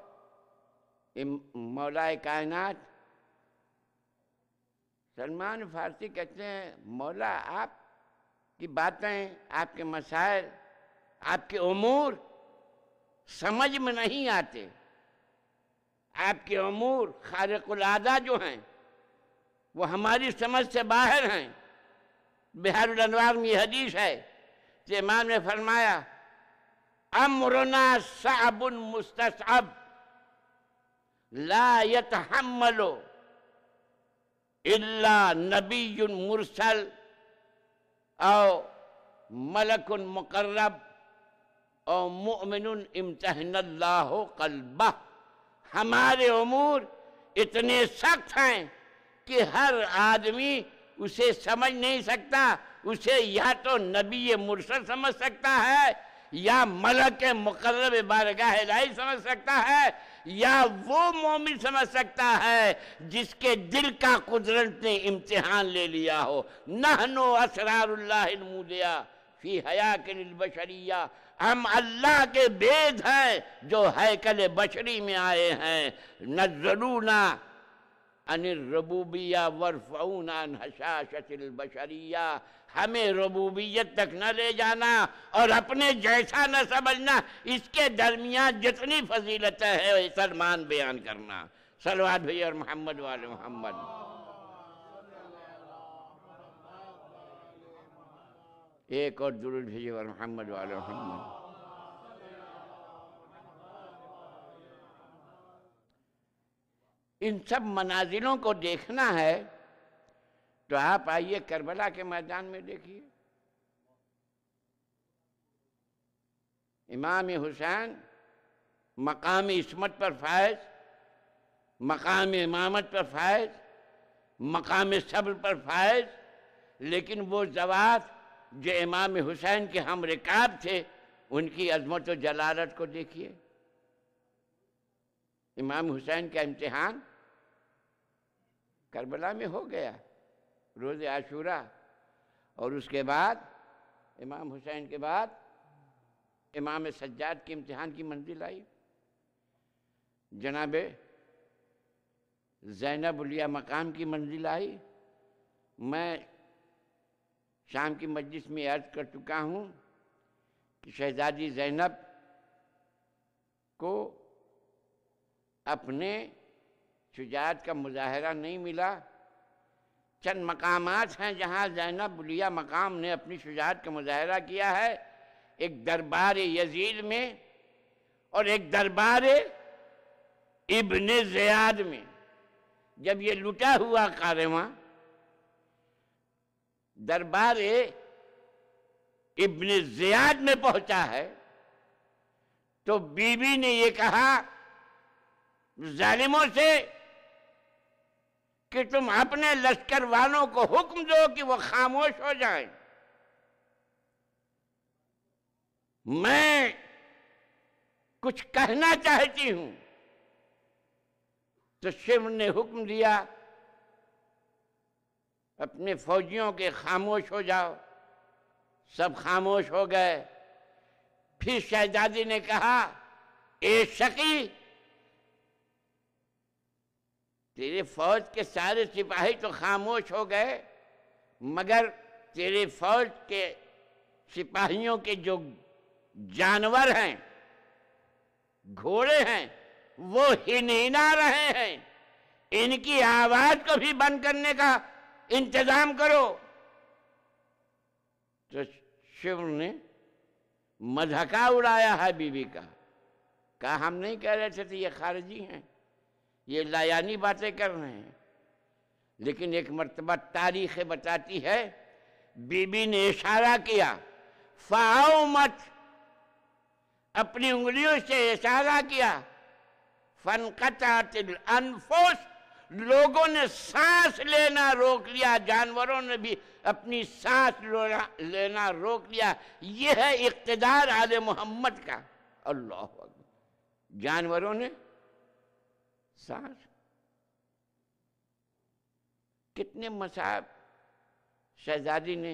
D: مولا کائنات سلمان فارسی کہتے ہیں مولا آپ کی باتیں، آپ کے مسائل، آپ کے امور سمجھ میں نہیں آتے، آپ کے امور خارق العادہ جو ہیں وہ ہماری سمجھ سے باہر ہیں۔ بحار الانوار میں یہ حدیث ہے کہ امام نے فرمایا امرنا صعب مستصعب لا يتحمل الا نبی مرسل او ملک مقرب او مؤمن امتحن اللہ قلبہ۔ ہمارے امور اتنے سخت ہیں کہ ہر آدمی اسے سمجھ نہیں سکتا، اسے یا تو نبی مرسل سمجھ سکتا ہے، یا ملک مقرب بارگاہ الہی سمجھ سکتا ہے، یا وہ مومن سمجھ سکتا ہے جس کے دل کا قدرت نے امتحان لے لیا ہو۔ نحن اسرار اللہ المودیہ فی حیاکل البشریہ، ہم اللہ کے بید ہیں جو ہیکل بشری میں آئے ہیں۔ نزلونا عن الربوبیہ ورفعونا عن حشاشۃ البشریہ، ہمیں ربوبیت تک نہ لے جانا اور اپنے جیسا نہ سمجھنا، اس کے درمیان جتنی فضیلتیں ہیں سلمان بیان کرنا۔ صلوات بھائی اور محمد والے محمد۔ ایک اور درود بھیجیے اور محمد والے محمد۔ ان سب منازلوں کو دیکھنا ہے تو آپ آئیے کربلا کے میدان میں دیکھیے۔ امام حسین مقام عصمت پر فائز، مقام امامت پر فائز، مقام صبر پر فائز، لیکن وہ ذوات جو امام حسین کے ہم رکاب تھے ان کی عظمت و جلالت کو دیکھیے۔ امام حسین کا امتحان کربلا میں ہو گیا روز عاشورہ، اور اس کے بعد امام حسین کے بعد امام سجاد کے امتحان کی منزل آئی، جناب زینب علیہ مقام کی منزل آئی۔ میں شام کی مجلس میں عرض کر چکا ہوں کہ شہزادی زینب کو اپنے شجاعت کا مظاہرہ نہیں ملا۔ چند مقامات ہیں جہاں زینب علیہ مقام نے اپنی شجاعت کا مظاہرہ کیا ہے، ایک دربار یزید میں اور ایک دربار ابن زیاد میں۔ جب یہ لٹا ہوا کارواں دربار ابن زیاد میں پہنچا ہے تو بی بی نے یہ کہا ظالموں سے کہ تم اپنے لشکر والوں کو حکم دو کہ وہ خاموش ہو جائیں، میں کچھ کہنا چاہتی ہوں۔ تو شمر نے حکم دیا اپنے فوجیوں کے خاموش ہو جاؤ، سب خاموش ہو گئے۔ پھر شہزادی نے کہا اے شقی، تیرے فوج کے سارے سپاہی تو خاموش ہو گئے، مگر تیرے فوج کے سپاہیوں کے جو جانور ہیں، گھوڑے ہیں، وہ ہنہنا رہے ہیں، ان کی آواز کو بھی بند کرنے کا انتظام کرو۔ تو شمر نے مذاق اڑایا ہے بی بی کا، کہا ہم نہیں کہہ رہے تھے یہ خارجی ہیں، یہ لایانی باتیں کر رہے ہیں۔ لیکن ایک مرتبہ تاریخ بتاتی ہے بی بی نے اشارہ کیا، فاؤمت، اپنی انگلیوں سے اشارہ کیا، فانقطعت الانفس، لوگوں نے سانس لینا روک لیا، جانوروں نے بھی اپنی سانس لینا روک لیا۔ یہ ہے اقتدار آل محمد کا۔ اللہ اکبر، جانوروں نے سانس، کتنے مصائب شہزادی نے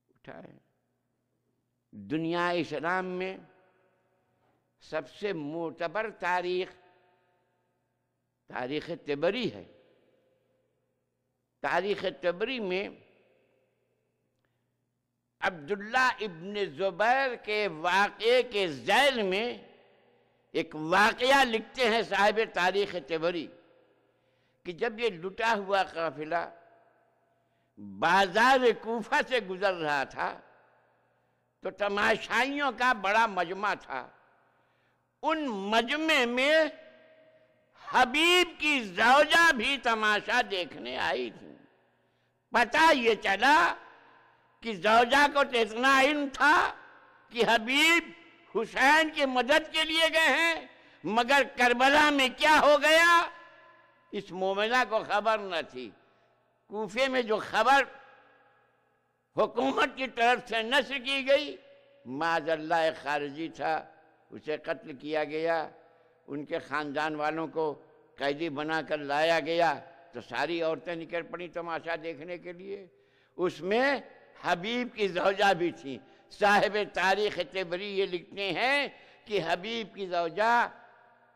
D: اٹھائے۔ دنیا اسلام میں سب سے معتبر تاریخ تاریخ طبری ہے۔ تاریخ طبری میں عبداللہ ابن زبیر کے واقعے کے ذیل میں ایک واقعہ لکھتے ہیں صاحب تاریخ طبری کہ جب یہ لٹا ہوا قافلہ بازار کوفہ سے گزر رہا تھا تو تماشائیوں کا بڑا مجمع تھا۔ ان مجمع میں حبیب کی زوجہ بھی تماشا دیکھنے آئی تھی۔ پتہ یہ چلا کہ زوجہ کو تو اتنا علم تھا کہ حبیب حسین کی مدد کے لیے گئے ہیں، مگر کربلا میں کیا ہو گیا اس مومنہ کو خبر نہ تھی۔ کوفے میں جو خبر حکومت کی طرف سے نشر کی گئی، معاذ اللہ ایک خارجی تھا، اسے قتل کیا گیا، ان کے خاندان والوں کو قیدی بنا کر لایا گیا، تو ساری عورتیں نکل پڑیں تماشا دیکھنے کے لیے۔ اس میں حبیب کی زوجہ بھی تھیں۔ صاحب تاریخ طبری یہ لکھتے ہیں کہ حبیب کی زوجہ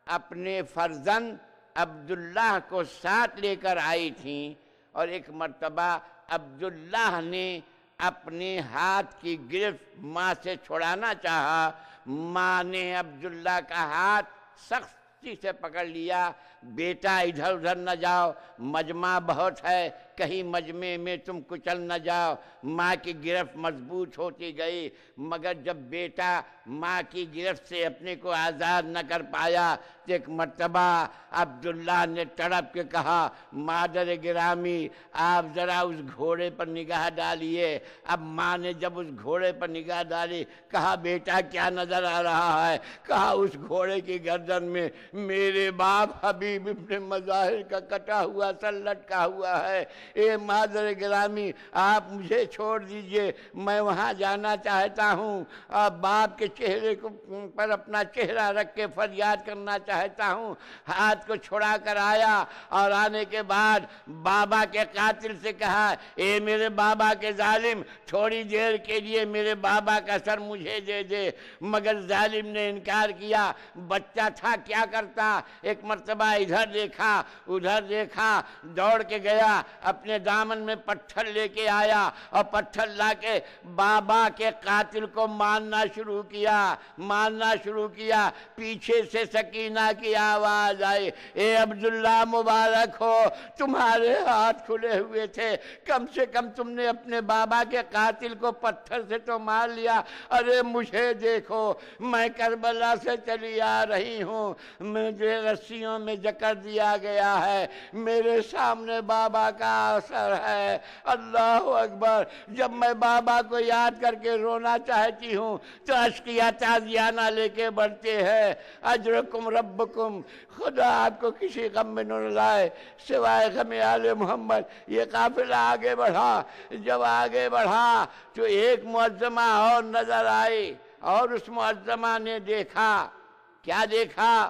D: اپنے فرزند عبداللہ کو ساتھ لے کر آئی تھیں، اور ایک مرتبہ عبداللہ نے اپنے ہاتھ کی گرفت ماں سے چھڑانا چاہا، ماں نے عبداللہ کا ہاتھ سختی سے پکڑ لیا، بیٹا ادھر ادھر نہ جاؤ، مجمع بہت ہے، کہیں مجمع میں تم کچل نہ جاؤ۔ ماں کی گرفت مضبوط ہوتی گئی، مگر جب بیٹا ماں کی گرفت سے اپنے کو آزاد نہ کر پایا تو ایک مرتبہ عبداللہ نے تڑپ کے کہا، مادر گرامی آپ ذرا اس گھوڑے پر نگاہ ڈالیے۔ اب ماں نے جب اس گھوڑے پر نگاہ ڈالی، کہا بیٹا کیا نظر آ رہا ہے؟ کہا اس گھوڑے کی گردن میں میرے باپ حبیب ابن مظاہر کا کٹا ہوا سر لٹکا ہوا ہے۔ اے مادر گرامی آپ مجھے چھوڑ دیجئے، میں وہاں جانا چاہتا ہوں، اور باپ کے چہرے پر اپنا چہرہ رکھ کے فریاد کرنا چاہتا ہوں۔ ہاتھ کو چھڑا کر آیا اور آنے کے بعد بابا کے قاتل سے کہا، اے میرے بابا کے ظالم، تھوڑی دیر کے لیے میرے بابا کا سر مجھے دے دے، مگر ظالم نے انکار کیا۔ بچہ تھا کیا کرتا، ایک مرتبہ ادھر دیکھا ادھر دیکھا، دوڑ کے گیا، اپنے دامن میں پتھر لے کے آیا اور پتھر لا کے بابا کے قاتل کو مارنا شروع کیا۔ پیچھے سے سکینہ کی آواز آئی، اے عبداللہ مبارک ہو، تمہارے ہاتھ کھلے ہوئے تھے، کم سے کم تم نے اپنے بابا کے قاتل کو پتھر سے تو مار لیا، ارے مجھے دیکھو، میں کربلا سے چلی آ رہی ہوں، مجھے رسیوں میں جکڑ دیا گیا ہے، میرے سامنے بابا کا اثر ہے۔ اللہ اکبر! جب میں بابا کو یاد کر کے رونا چاہتی ہوں تو اشکیا تازیانہ لے کے بڑھتے ہیں۔ اجرکم ربکم، خدا آپ کو کسی غم میں نہ لائے سوائے غم آل محمد۔ یہ قافلہ آگے بڑھا، جب آگے بڑھا تو ایک معظمہ اور نظر آئی، اور اس معظمہ نے دیکھا، کیا دیکھا؟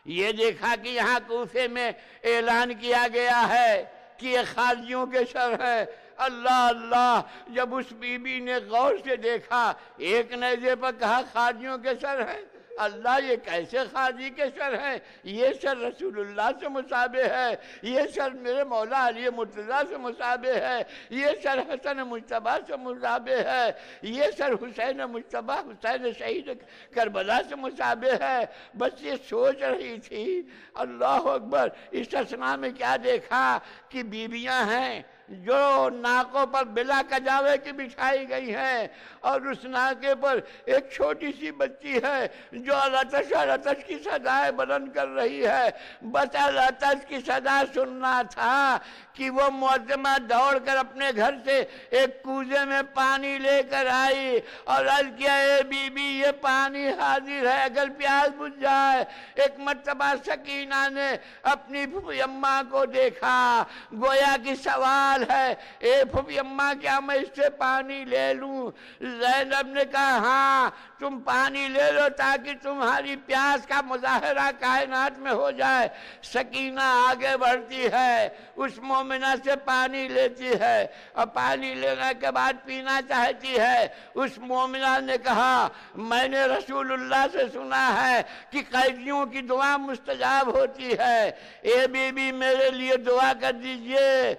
D: یہ دیکھا کہ یہاں کوفے میں اعلان کیا گیا ہے کہ یہ خارجیوں کے سر ہے۔ اللہ اللہ! جب اس بی بی نے غور سے دیکھا، ایک نیزے پر کہا خارجیوں کے سر ہے، اللہ یہ کیسے خارجی کے سر ہیں؟ یہ سر رسول اللہ سے مشابہ ہے، یہ سر میرے مولا علی مرتضیٰ سے مشابہ ہے، یہ سر حسن مجتبیٰ سے مشابہ ہے، یہ سر حسین مجتبیٰ حسین شہید کربلا سے مشابہ ہے۔ بس یہ سوچ رہی تھی۔ اللہ اکبر! اس اثنا میں کیا دیکھا کہ بیویاں ہیں جو ناکوں پر بلا کجاوے کی بچھائی گئی ہیں، اور اس ناکے پر ایک چھوٹی سی بچی ہے جو العطش کی صدائیں بلند کر رہی ہے۔ بس العطش کی صدا سننا تھا کہ وہ معظمہ دوڑ کر اپنے گھر سے ایک کوزے میں پانی لے کر آئی اور عرض کیا، اے بی بی یہ پانی حاضر ہے، اگر پیاس بجھ جائے۔ ایک مرتبہ سکینہ نے اپنی پھوپھی اماں کو دیکھا، گویا کہ سوال ہے، اے پھوپھی اماں کیا میں اس سے پانی لے لوں؟ زینب نے کہا ہاں تم پانی لے لو تاکہ تمہاری پیاس کا مظاہرہ کائنات میں ہو جائے۔ سکینہ آگے بڑھتی ہے، اس مومنہ سے پانی لیتی ہے، اور پانی لینے کے بعد پینا چاہتی ہے۔ اس مومنہ نے کہا، میں نے رسول اللہ سے سنا ہے کہ قیدیوں کی دعا مستجاب ہوتی ہے، اے بی بی میرے لیے دعا کر دیجئے۔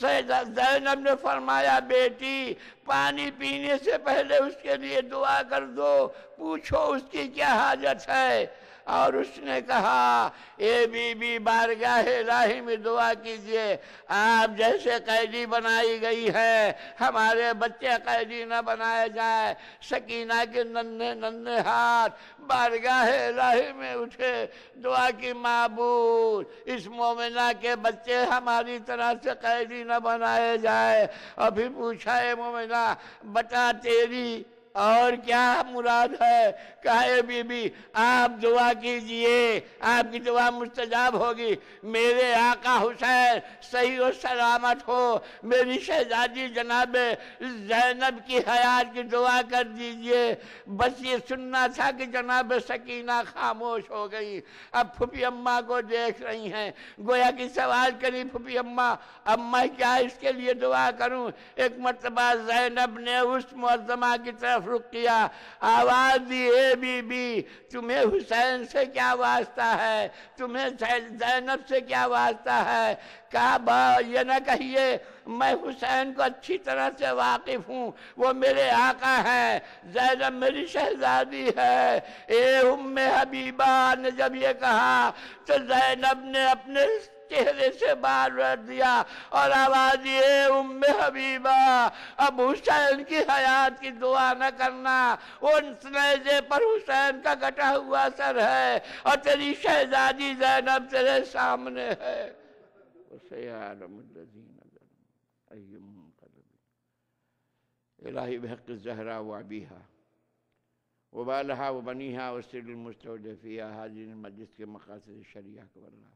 D: زینب نے فرمایا، بیٹی پانی پینے سے پہلے اس کے لیے دعا کر دو، پوچھو اس کی کیا حاجت ہے۔ اور اس نے کہا، اے بی بی بارگاہ الہی میں دعا کیجئے، آپ جیسے قیدی بنائی گئی ہے، ہمارے بچے قیدی نہ بنائے جائیں۔ سکینہ کے ننھے ننھے ہاتھ بارگاہ الہی میں اٹھے، دعا کی، معبود اس مومنہ کے بچے ہماری طرح سے قیدی نہ بنائے جائے۔ اور پھر پوچھا، اے مومنہ بتا تیری اور کیا مراد ہے؟ کہا، اے بی بی آپ دعا کیجئے، آپ کی دعا مستجاب ہوگی، میرے آقا حسین صحیح و سلامت ہو، میری شہزادی جناب زینب کی حیات کی دعا کر دیجئے۔ بس یہ سننا تھا کہ جناب سکینہ خاموش ہو گئی۔ اب پھوپھی اماں کو دیکھ رہی ہیں، گویا کہ سوال کری، پھوپھی اماں میں کیا اس کے لیے دعا کروں؟ ایک مرتبہ زینب نے اس معظمہ کی طرف رخ کیا، آواز دی، اے بی بی تمہیں حسین سے کیا واسطہ ہے؟ تمہیں زینب سے کیا واسطہ ہے؟ کہا، یہ نہ کہیے، میں حسین کو اچھی طرح سے واقف ہوں، وہ میرے آقا ہیں، زینب میری شہزادی ہے۔ اے ام حبیبہ نے جب یہ کہا تو زینب نے اپنے چہرے سے بال رکھ دیا اور آواز دی، اے ام حبیبہ اب حسین کی حیات کی دعا نہ کرنا، اس نیزے پر حسین کا کٹا ہوا سر ہے اور تیری شہزادی زینب تیرے سامنے ہے۔ وَسَيَعْلَمُ الَّذِينَ ظَلَمُوا أَيُّ مُنقَلَبٍ۔ الہی بحق الزہرا وعبیہا وبالہا وبنیہا وسر المستودفیہ حاضرین المجلس کے مقاصد شریعہ کو اللہ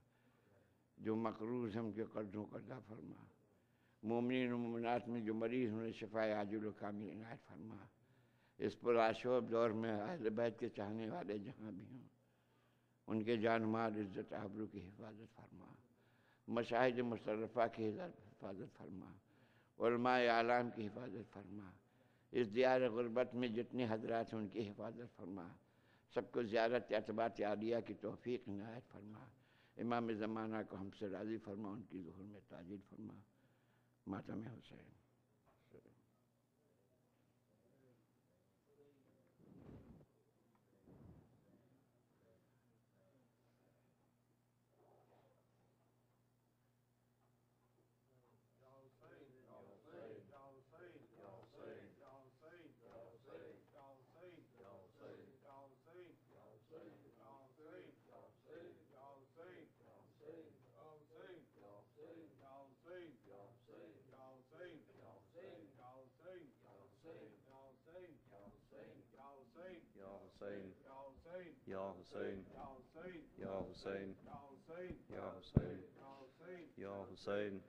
D: جو مقروض ہم کے قرضوں کا ادا فرما، مومنین و مومنات میں جو مریض انہیں شفائے عاجل و کامل عنایت فرما۔ اس پر آشوب دور میں اہل بیت کے چاہنے والے جہاں بھی ہوں ان کے جان مال عزت آبرو کی حفاظت فرما، مشاہد مشرفہ کی حفاظت فرما، علماء اعلام کی حفاظت فرما، اس دیار غربت میں جتنے حضرات ہیں ان کی حفاظت فرما، سب کو زیارت عتبات عالیہ کی توفیق عنایت فرما، امام زمانہ کو ہم سے راضی فرما، ان کی ظہور میں تاجیل فرما۔ ماتم حسین۔
C: یا حسین، یا حسین، یا حسین، یا حسین۔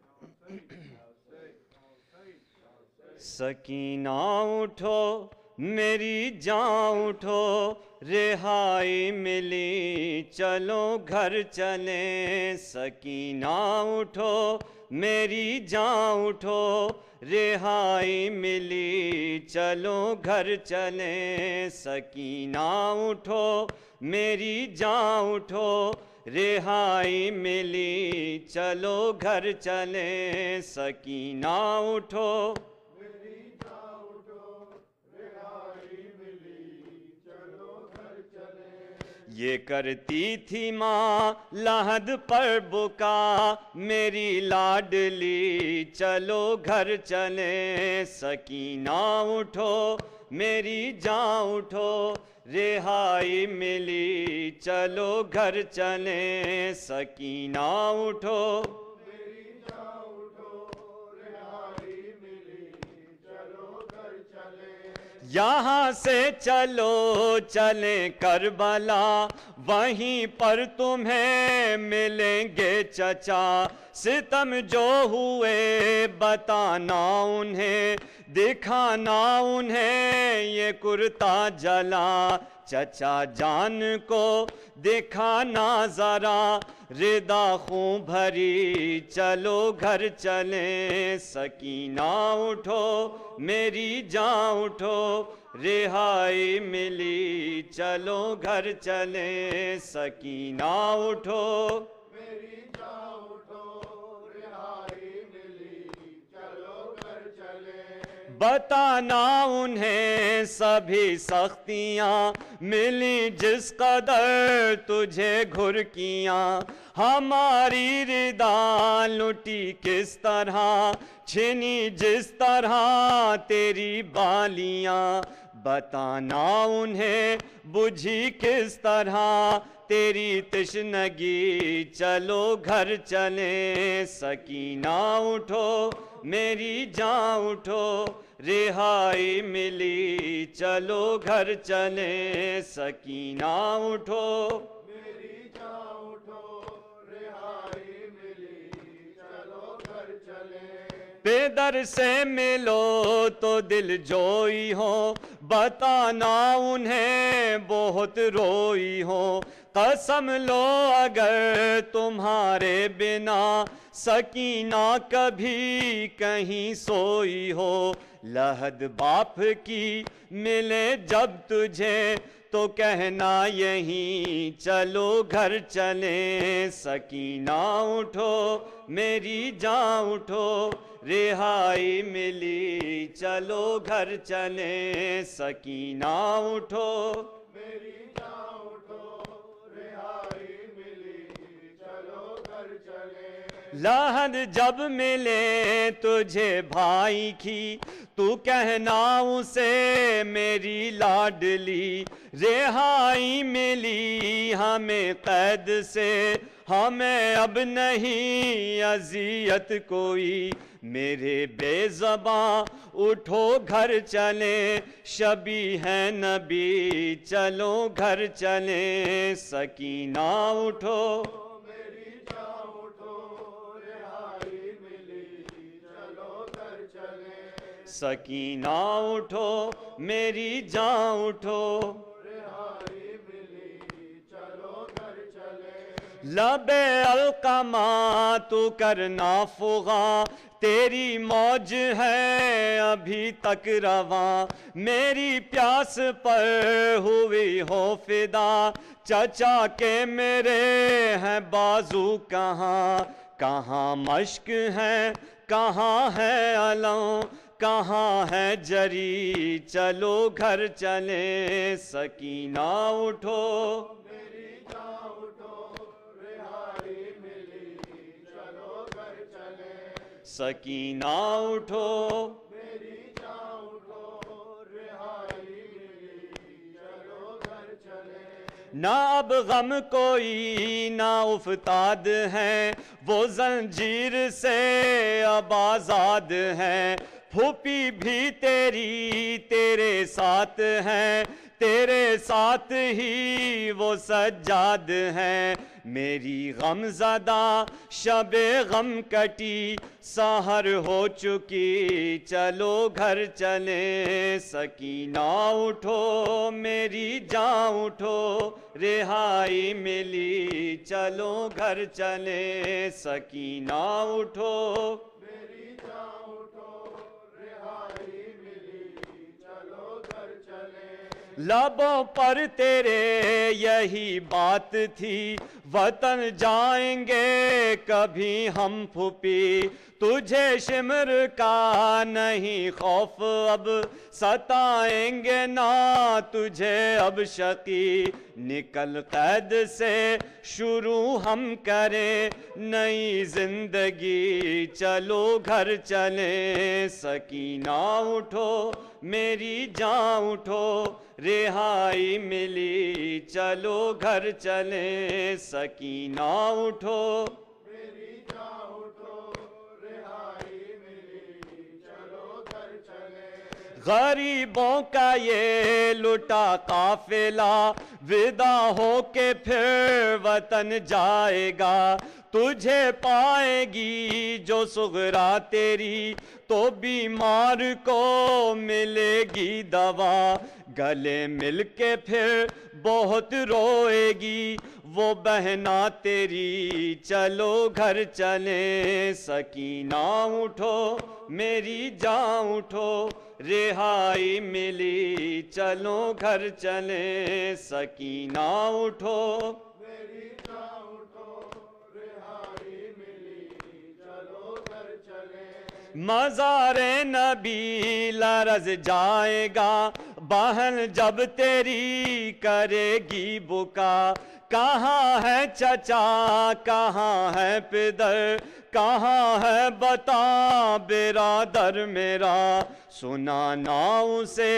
C: سکینہ اٹھو میری جان اٹھو، رہائی ملی چلو گھر چلیں۔ سکینہ اٹھو میری جان اٹھو، رہائی ملی چلو گھر چلیں۔ سکینہ اٹھو میری جان اٹھو، رہائی ملی چلو گھر چلیں۔ سکینہ اٹھو میری جان اٹھو، رہائی ملی چلو گھر چلیں۔ یہ کرتی تھی ماں لحد پر بکا میری لاڈلی، چلو گھر چلیں۔ سکینہ اٹھو میری جان اٹھو، رہائی ملی چلو گھر چلیں۔ سکینہ اٹھو میری جان اٹھو، رہائی ملی چلو گھر چلیں۔ یہاں سے چلو چلیں کربلا، وہیں پر تمہیں ملیں گے چچا۔ ستم جو ہوئے بتانا انہیں، دکھانا انہیں یہ کرتا جلا۔ چچا جان کو دکھانا ذرا ردا خون بھری، چلو گھر چلیں۔ سکینہ اٹھو میری جان اٹھو، رہائی ملی چلو گھر چلیں۔ سکینہ اٹھو میری جان اٹھو، رہائی ملی چلو گھر چلیں۔ بتانا انہیں سبھی سختیاں ملی جس قدر تجھے گھرکیاں، ہماری ردا لٹی کس طرح، چھنی جس طرح تیری بالیاں۔ بتانا انہیں بجھی کس طرح تیری تشنگی، چلو گھر چلیں۔ سکینہ اٹھو میری جان اٹھو، رہائی ملی چلو گھر چلیں۔ سکینہ اٹھو میری جان اٹھو، رہائی ملی چلو گھر چلیں۔ پیدر سے ملو تو دل جوئی ہو، بتانا انہیں بہت روئی ہو۔ قسم لو اگر تمہارے بنا سکینہ کبھی کہیں سوئی ہو۔ لحد باپ کی ملے جب تجھے تو کہنا یہیں چلو گھر چلیں۔ سکینہ اٹھو میری جان اٹھو، رہائی ملی چلو گھر چلیں۔ سکینہ اٹھو میری جان اٹھو، رہائی ملی چلو گھر چلیں۔ لحد جب ملے تجھے بھائی کی تو کہنا اسے میری لاڈلی، رہائی ملی ہمیں قید سے، ہمیں اب نہیں اذیت کوئی۔ میرے بے زباں اٹھو گھر چلیں، شبی ہے نبی چلو گھر چلیں۔ سکینہ اٹھو میری جان اٹھو، رہائی ملی چلو سکینہ اٹھو میری جان اٹھو لب القمہ تو کرنا فغاں تیری موج ہے ابھی تک رواں میری پیاس پر ہوئی ہو فدا چچا کے میرے ہیں بازو کہاں کہاں مشک ہے کہاں ہے علم کہاں ہے جری چلو گھر چلیں سکینہ اٹھو سکینہ اٹھو میری جان اٹھو رہائی ملی چلو گھر چلے نہ اب غم کوئی نہ افتاد ہے وہ زنجیر سے اب آزاد ہے پھوپھی بھی تیری تیرے ساتھ ہے تیرے ساتھ ہی وہ سجاد ہے میری غم زدہ شب غم کٹی سحر ہو چکی چلو گھر چلیں سکینہ اٹھو میری جان اٹھو رہائی ملی چلو گھر چلیں سکینہ اٹھو میری جان اٹھو رہائی ملی چلو گھر چلیں لبوں پر تیرے یہی بات تھی وطن جائیں گے کبھی ہم پھوپھی تجھے شمر کا نہیں خوف اب ستائیں گے نہ تجھے اب شقی نکل قید سے شروع ہم کریں نئی زندگی چلو گھر چلیں سکینہ اٹھو میری جان اٹھو رہائی ملی چلو گھر چلیں سکینہ اٹھو میری جان اٹھو رہائی ملی چلو گھر چلیں غریبوں کا یہ لٹا قافلہ ودا ہو کے پھر وطن جائے گا تجھے پائے گی جو صغرا تیری تو بیمار کو ملے گی دوا گلے مل کے پھر بہت روئے گی وہ بہنا تیری چلو گھر چلیں سکینہ اٹھو میری جان اٹھو رہائی ملی چلو گھر چلیں سکینہ اٹھو میری جان اٹھو رہائی ملی چلو گھر چلیں مزار نبی لرز جائے گا بہن جب تیری کرے گی بکا کہاں ہے چچا کہاں ہے پدر کہاں ہے بتا برادر میرا سنانا اسے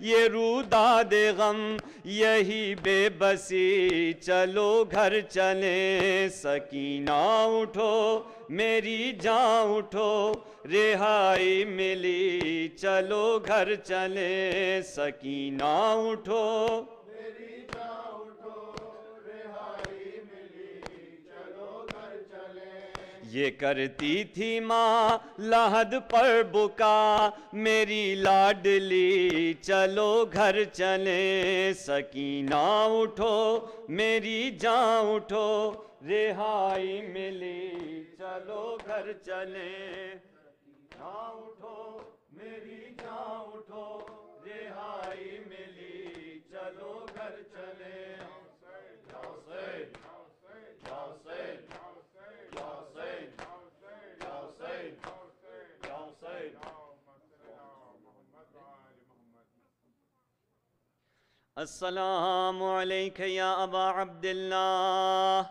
C: یہ روداد غم یہی بے بسی چلو گھر چلیں سکینہ اٹھو میری جان اٹھو رہائی ملی چلو گھر چلیں سکینہ اٹھو میری جان اٹھو رہائی ملی چلو گھر چلیں یہ کرتی تھی ماں لحد پر بکا میری لاڈلی چلو گھر چلیں سکینہ اٹھو میری جان اٹھو رہائی ملی چلو گھر چلیں جان اٹھو میری جان اٹھو رہائی ملی چلو گھر چلیں السلام علیک یا ابا عبداللہ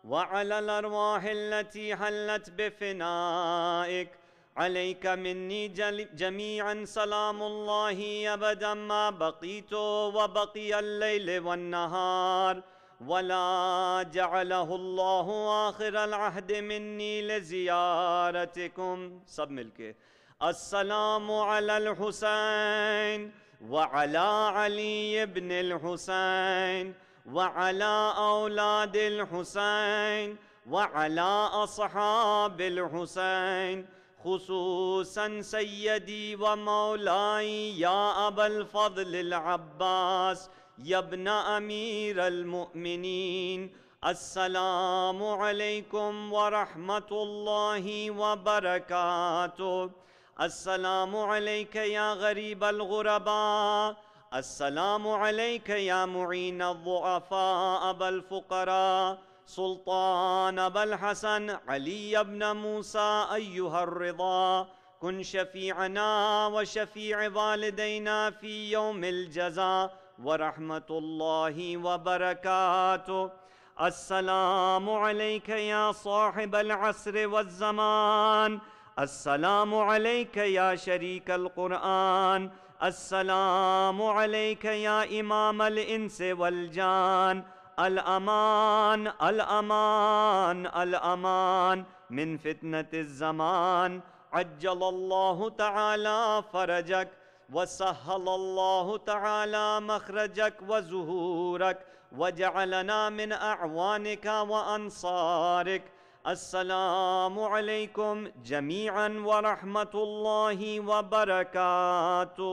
C: وعلى الأرواح التي حلت بفنائك عليك مني جميعا سلام الله أبدا ما بقيت وبقي الليل والنهار ولا جعله الله آخر العهد مني لزيارتكم سب مل کے السلام على الحسين وعلى علي بن الحسين وعلى أولاد الحسين وعلى أصحاب الحسين خصوصا سيدي ومولاي يا أبا الفضل العباس يا ابن أمير المؤمنين، السلام عليكم ورحمة الله وبركاته. السلام عليك يا غريب الغرباء، السلام عليك يا معين الضعفاء أبا الفقراء، سلطان أبا الحسن علي بن موسى أيها الرضا، كن شفيعنا وشفيع والدينا في يوم الجزاء ورحمة الله وبركاته. السلام عليك يا صاحب العصر والزمان، السلام عليك يا شريك القرآن، السلام عليك يا إمام الإنس والجان. الأمان الأمان الأمان من فتنة الزمان. عجل الله تعالى فرجك وسهل الله تعالى مخرجك وزهورك وجعلنا من أعوانك وأنصارك. السلام عليكم جميعا ورحمة الله وبركاته.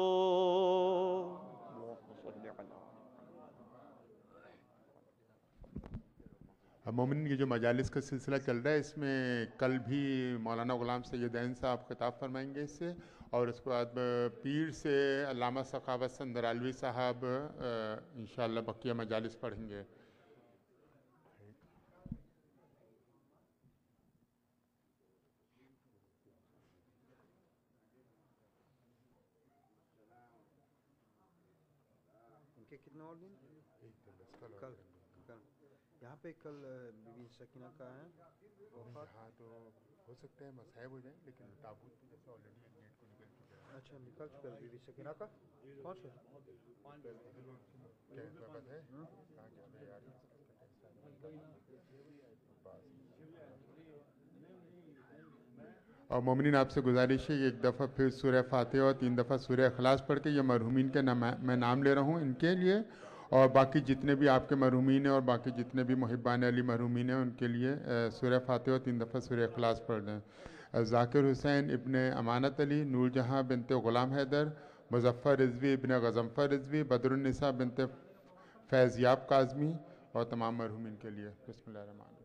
B: مومنین کی جو مجالس کا سلسلہ چل رہا ہے، اس میں کل بھی مولانا غلام سید عین صاحب خطاب فرمائیں گے اس سے، اور اس کے بعد پیر سے علامہ سخاوت سندرالوی صاحب انشاءاللہ بقیہ مجالس پڑھیں گے.
E: ان کے کتنے اور دن؟ کل یہاں پہ کل بی بی سکینہ کا ہے
B: ہاں، تو ہو سکتا ہے مصائب ہو جائیں، لیکن تابوت کی جیسے آلریڈی ڈیٹ کو نکل چکا ہے.
E: اچھا نکل چکا ہے بی بی سکینہ کا. کون سے
B: کیا وقت ہے؟ کہاں جا رہے یار؟ اور مومنین آپ سے گزارش ہے ایک دفعہ پھر سورہ فاتحہ اور 3 دفعہ سورہ اخلاص پڑھ کے یہ مرحومین کے میں نام لے رہا ہوں ان کے لیے، اور باقی جتنے بھی آپ کے مرحومین ہیں اور باقی جتنے بھی محبان علی مرحومین ہیں ان کے لیے سورہ فاتحہ اور 3 دفعہ سورہ اخلاص پڑھ دیں. ذاکر حسین ابن امانت علی، نور جہاں بنت غلام حیدر، مظفر رضوی ابن غضنفر رضوی، بدر النساء بنت فیض یاب کاظمی اور تمام مرحومین کے لیے. بسم اللہ الرحمن الرحیم.